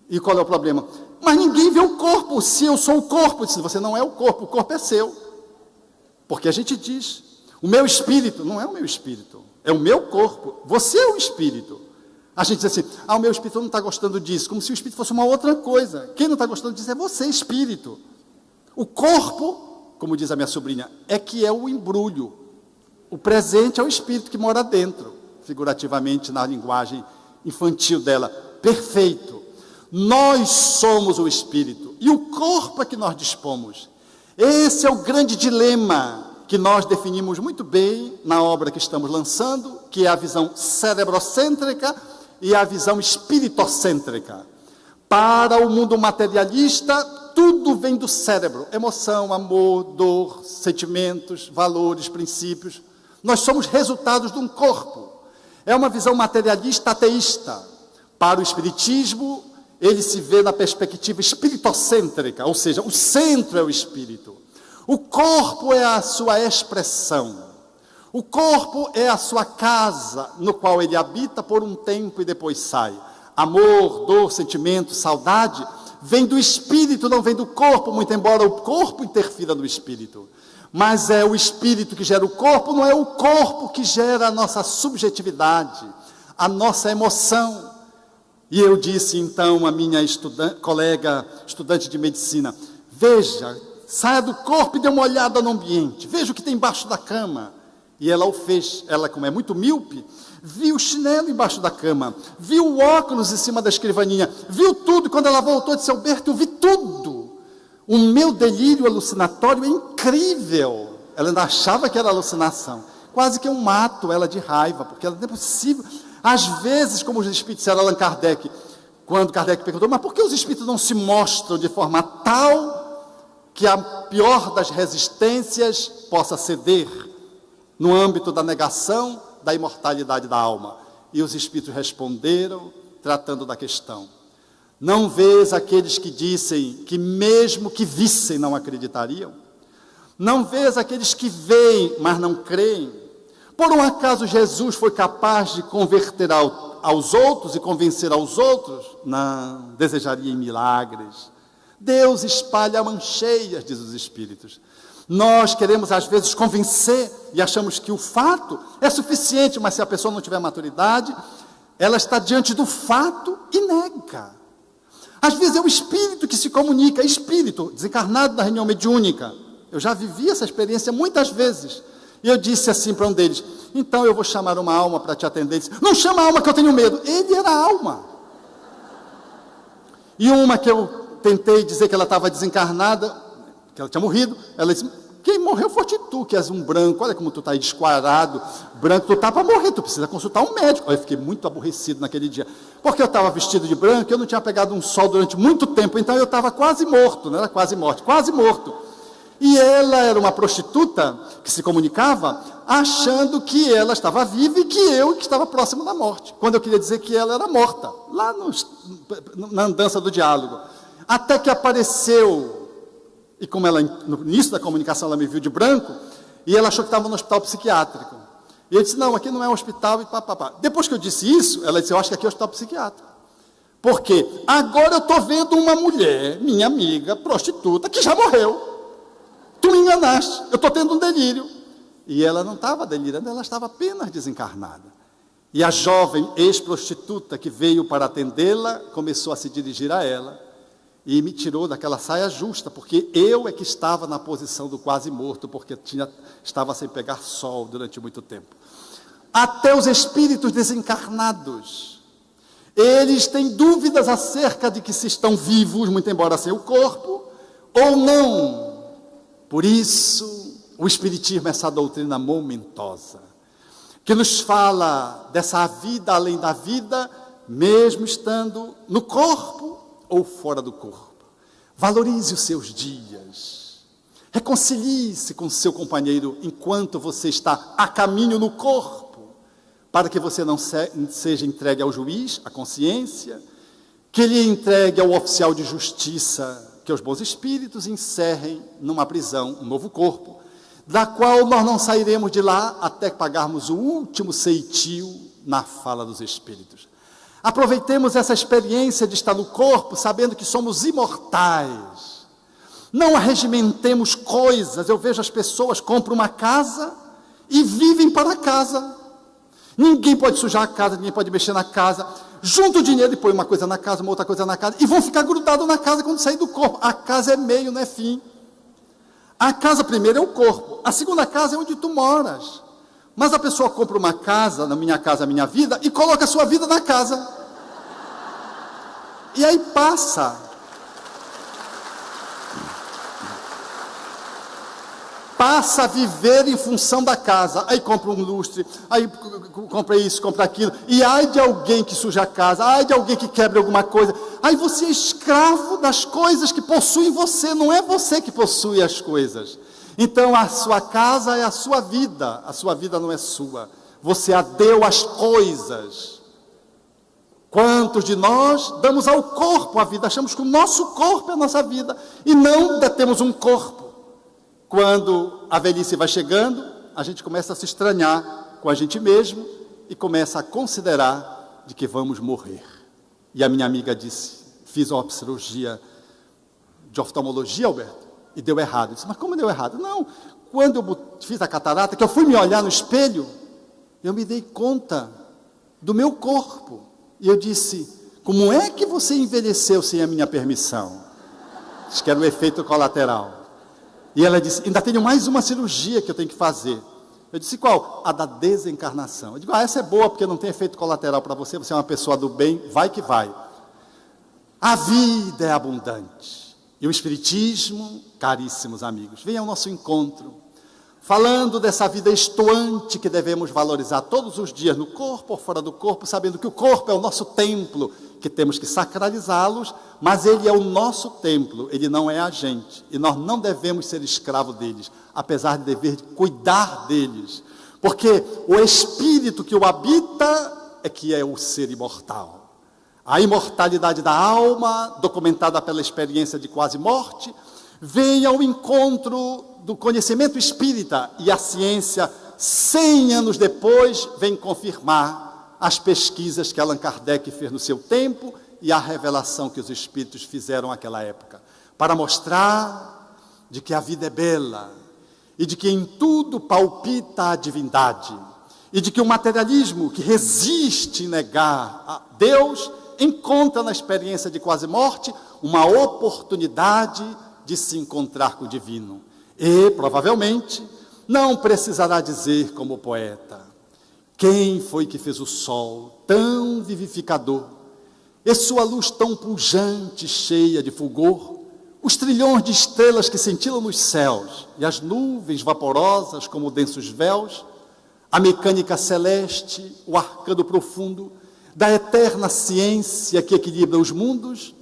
A: E qual é o problema? Mas ninguém vê o corpo, se eu sou o corpo. Eu disse: você não é o corpo é seu. Porque a gente diz: o meu espírito. Não é o meu espírito, é o meu corpo. Você é o espírito. A gente diz assim: o meu espírito não está gostando disso, como se o espírito fosse uma outra coisa. Quem não está gostando disso é você, espírito. O corpo, como diz a minha sobrinha, é que é o embrulho. O presente é o espírito que mora dentro, figurativamente na linguagem infantil dela. Perfeito. Nós somos o espírito e o corpo é que nós dispomos. Esse é o grande dilema que nós definimos muito bem na obra que estamos lançando, que é a visão cerebrocêntrica e a visão espiritocêntrica. Para o mundo materialista, tudo vem do cérebro: emoção, amor, dor, sentimentos, valores, princípios. Nós somos resultados de um corpo. É uma visão materialista ateísta. Para o espiritismo, ele se vê na perspectiva espiritocêntrica, ou seja, o centro é o espírito. O corpo é a sua expressão. O corpo é a sua casa, no qual ele habita por um tempo e depois sai. Amor, dor, sentimento, saudade, vem do espírito, não vem do corpo, muito embora o corpo interfira no espírito. Mas é o espírito que gera o corpo, não é o corpo que gera a nossa subjetividade, a nossa emoção. E eu disse então à minha colega estudante de medicina: veja, saia do corpo e dê uma olhada no ambiente, veja o que tem embaixo da cama. E ela o fez. Ela, como é muito míope, viu o chinelo embaixo da cama, viu o óculos em cima da escrivaninha, viu tudo. Quando ela voltou, disse: Alberto, eu vi tudo. O meu delírio alucinatório é incrível. Ela ainda achava que era alucinação. Quase que eu mato ela de raiva, porque ela não é possível. Às vezes, como os espíritos disseram a Allan Kardec, quando Kardec perguntou: mas por que os espíritos não se mostram de forma tal que a pior das resistências possa ceder no âmbito da negação da imortalidade da alma? E os espíritos responderam, tratando da questão: não vês aqueles que dissem que mesmo que vissem não acreditariam? Não vês aqueles que veem, mas não creem? Por um acaso Jesus foi capaz de converter aos outros e convencer aos outros? Não, desejaria em milagres. Deus espalha mancheias, diz os espíritos. Nós queremos às vezes convencer e achamos que o fato é suficiente, mas se a pessoa não tiver maturidade, ela está diante do fato e nega. Às vezes é o espírito que se comunica, espírito desencarnado da reunião mediúnica. Eu já vivi essa experiência muitas vezes. E eu disse assim para um deles: então eu vou chamar uma alma para te atender. Ele disse: não chama a alma que eu tenho medo. Ele era a alma. E uma que eu tentei dizer que ela estava desencarnada, que ela tinha morrido, ela disse: quem morreu foi tu, que és um branco, olha como tu está aí desquadrado, branco, tu está para morrer, tu precisa consultar um médico. Eu fiquei muito aborrecido naquele dia, porque eu estava vestido de branco, eu não tinha pegado um sol durante muito tempo, então eu estava quase morto, não era quase morto, quase morto. E ela era uma prostituta que se comunicava achando que ela estava viva e que eu que estava próximo da morte, quando eu queria dizer que ela era morta, lá na andança do diálogo. Até que apareceu, e como ela, no início da comunicação ela me viu de branco, e ela achou que estava no hospital psiquiátrico. E eu disse: não, aqui não é um hospital, e papapá. Depois que eu disse isso, ela disse: eu acho que aqui é um hospital psiquiátrico. Por quê? Agora eu estou vendo uma mulher, minha amiga, prostituta, que já morreu. Tu me enganaste, eu estou tendo um delírio. E ela não estava delirando, ela estava apenas desencarnada. E a jovem ex-prostituta que veio para atendê-la, começou a se dirigir a ela, e me tirou daquela saia justa, porque eu é que estava na posição do quase morto, porque estava sem pegar sol durante muito tempo. Até os espíritos desencarnados, eles têm dúvidas acerca de que se estão vivos, muito embora sem o corpo, ou não. Por isso, o Espiritismo é essa doutrina momentosa, que nos fala dessa vida além da vida, mesmo estando no corpo ou fora do corpo. Valorize os seus dias, reconcilie-se com seu companheiro enquanto você está a caminho no corpo, para que você não seja entregue ao juiz, à consciência, que ele entregue ao oficial de justiça, que os bons espíritos encerrem numa prisão, um novo corpo, da qual nós não sairemos de lá até pagarmos o último ceitio na fala dos espíritos. Aproveitemos essa experiência de estar no corpo, sabendo que somos imortais. Não arregimentemos coisas. Eu vejo as pessoas compram uma casa e vivem para a casa. Ninguém pode sujar a casa, ninguém pode mexer na casa. Junta o dinheiro e põe uma coisa na casa, uma outra coisa na casa, e vão ficar grudados na casa quando sair do corpo. A casa é meio, não é fim. A casa primeiro é o corpo, a segunda casa é onde tu moras. Mas a pessoa compra uma casa, na minha casa, minha vida, e coloca a sua vida na casa. E aí passa a viver em função da casa. Aí compra um lustre, aí compra isso, compra aquilo, e ai de alguém que suja a casa, ai de alguém que quebre alguma coisa. Aí você é escravo das coisas que possuem você, não é você que possui as coisas. Então a sua casa é a sua vida não é sua, você a deu às coisas. Quantos de nós damos ao corpo a vida, achamos que o nosso corpo é a nossa vida, e não detemos um corpo. Quando a velhice vai chegando, a gente começa a se estranhar com a gente mesmo e começa a considerar de que vamos morrer. E a minha amiga disse: fiz uma cirurgia de oftalmologia, Alberto, e deu errado. Eu disse: mas como deu errado? Não, quando eu fiz a catarata, que eu fui me olhar no espelho, eu me dei conta do meu corpo. E eu disse: como é que você envelheceu sem a minha permissão? Diz que era um efeito colateral. E ela disse: ainda tenho mais uma cirurgia que eu tenho que fazer. Eu disse: qual? A da desencarnação. Eu digo: essa é boa porque não tem efeito colateral para você, você é uma pessoa do bem, vai que vai. A vida é abundante. E o Espiritismo, caríssimos amigos, vem ao nosso encontro, falando dessa vida estoante que devemos valorizar todos os dias, no corpo ou fora do corpo, sabendo que o corpo é o nosso templo, que temos que sacralizá-los, mas ele é o nosso templo, ele não é a gente, e nós não devemos ser escravos deles, apesar de dever cuidar deles, porque o espírito que o habita é que é o ser imortal. A imortalidade da alma, documentada pela experiência de quase morte, vem ao encontro do conhecimento espírita, e a ciência, 100 anos depois, vem confirmar as pesquisas que Allan Kardec fez no seu tempo e a revelação que os espíritos fizeram naquela época, para mostrar de que a vida é bela, e de que em tudo palpita a divindade, e de que o materialismo que resiste em negar a Deus, encontra na experiência de quase morte uma oportunidade de se encontrar com o divino. E, provavelmente, não precisará dizer como o poeta: quem foi que fez o sol tão vivificador, e sua luz tão pujante, cheia de fulgor, os trilhões de estrelas que cintilam nos céus, e as nuvens vaporosas como densos véus, a mecânica celeste, o arcano profundo da eterna ciência que equilibra os mundos,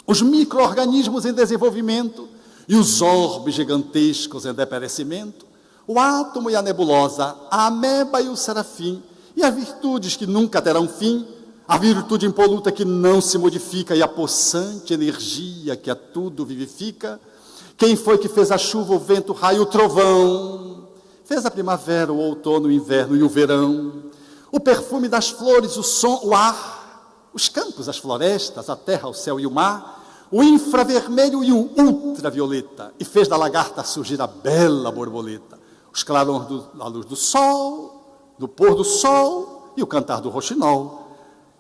A: os micro-organismos em desenvolvimento e os orbes gigantescos em deperecimento, o átomo e a nebulosa, a ameba e o serafim, e as virtudes que nunca terão fim, a virtude impoluta que não se modifica e a possante energia que a tudo vivifica. Quem foi que fez a chuva, o vento, o raio, o trovão? Fez a primavera, o outono, o inverno e o verão. O perfume das flores, o som, o ar, os campos, as florestas, a terra, o céu e o mar, o infravermelho e o ultravioleta. E fez da lagarta surgir a bela borboleta. Os clarões da luz do sol, do pôr do sol e o cantar do roxinol.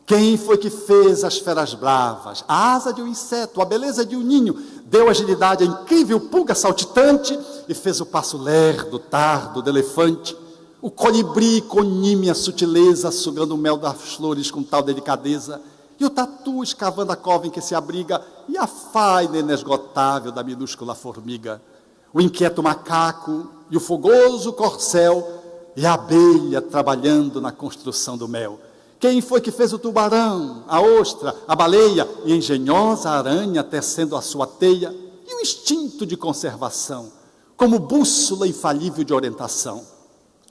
A: Quem foi que fez as feras bravas, a asa de um inseto, a beleza de um ninho, deu agilidade à incrível pulga saltitante e fez o passo lerdo, tardo do elefante, o colibri com nímia sutileza, sugando o mel das flores com tal delicadeza, e o tatu escavando a cova em que se abriga, e a faina inesgotável da minúscula formiga, o inquieto macaco e o fogoso corcel, e a abelha trabalhando na construção do mel. Quem foi que fez o tubarão, a ostra, a baleia e a engenhosa aranha tecendo a sua teia? E o instinto de conservação, como bússola infalível de orientação,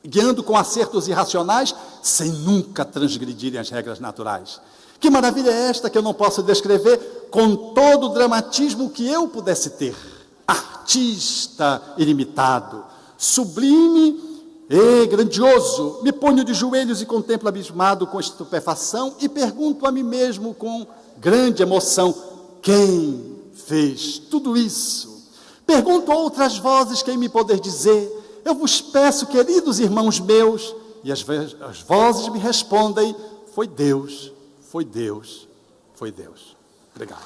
A: guiando com acertos irracionais, sem nunca transgredirem as regras naturais. Que maravilha é esta que eu não posso descrever com todo o dramatismo que eu pudesse ter? Artista ilimitado, sublime e grandioso, me ponho de joelhos e contemplo abismado com estupefação e pergunto a mim mesmo com grande emoção: quem fez tudo isso? Pergunto a outras vozes quem me poder dizer: eu vos peço, queridos irmãos meus, e as vozes me respondem: foi Deus, foi Deus, foi Deus. Obrigado.